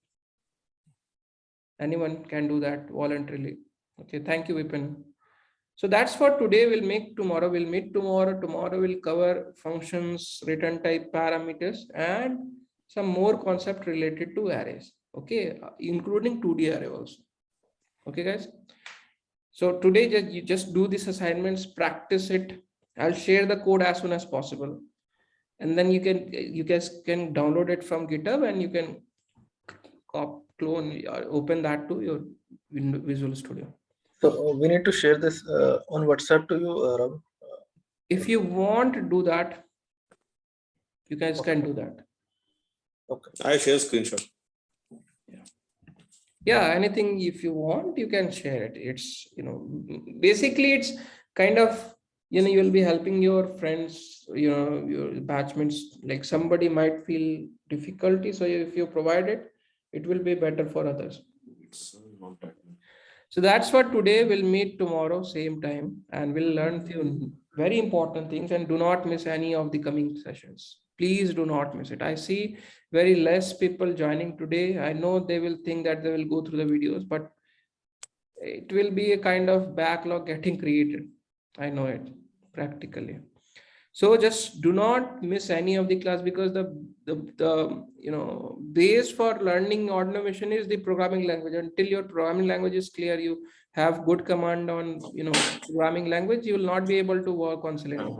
Anyone can do that voluntarily. Okay, thank you, Vipin. So that's for today. We'll meet tomorrow. Tomorrow we'll cover functions, return type parameters, and some more concept related to arrays. Okay, including 2D array also. Okay, guys. So today you just do these assignments, practice it. I'll share the code as soon as possible, and then you guys can download it from GitHub and you can clone or open that to your Visual Studio.
So we need to share this on WhatsApp to you, Ravi.
If you want to do that, you guys can do that.
Okay.
I share screenshot.
Yeah, anything if you want, you can share it. It's, basically it's kind of, you'll be helping your friends, your batchmates, like somebody might feel difficulty. So if you provide it, it will be better for others.
It's not that.
So that's what today. We'll meet tomorrow, same time, and we'll learn few very important things, and do not miss any of the coming sessions. Please do not miss it. I see very less people joining today. I know they will think that they will go through the videos, but it will be a kind of backlog getting created. I know it practically. So just do not miss any of the class, because the base for learning automation is the programming language. Until your programming language is clear, you have good command on programming language, you will not be able to work on Selenium.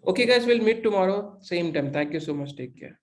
Okay guys, we'll meet tomorrow, same time. Thank you so much. Take care.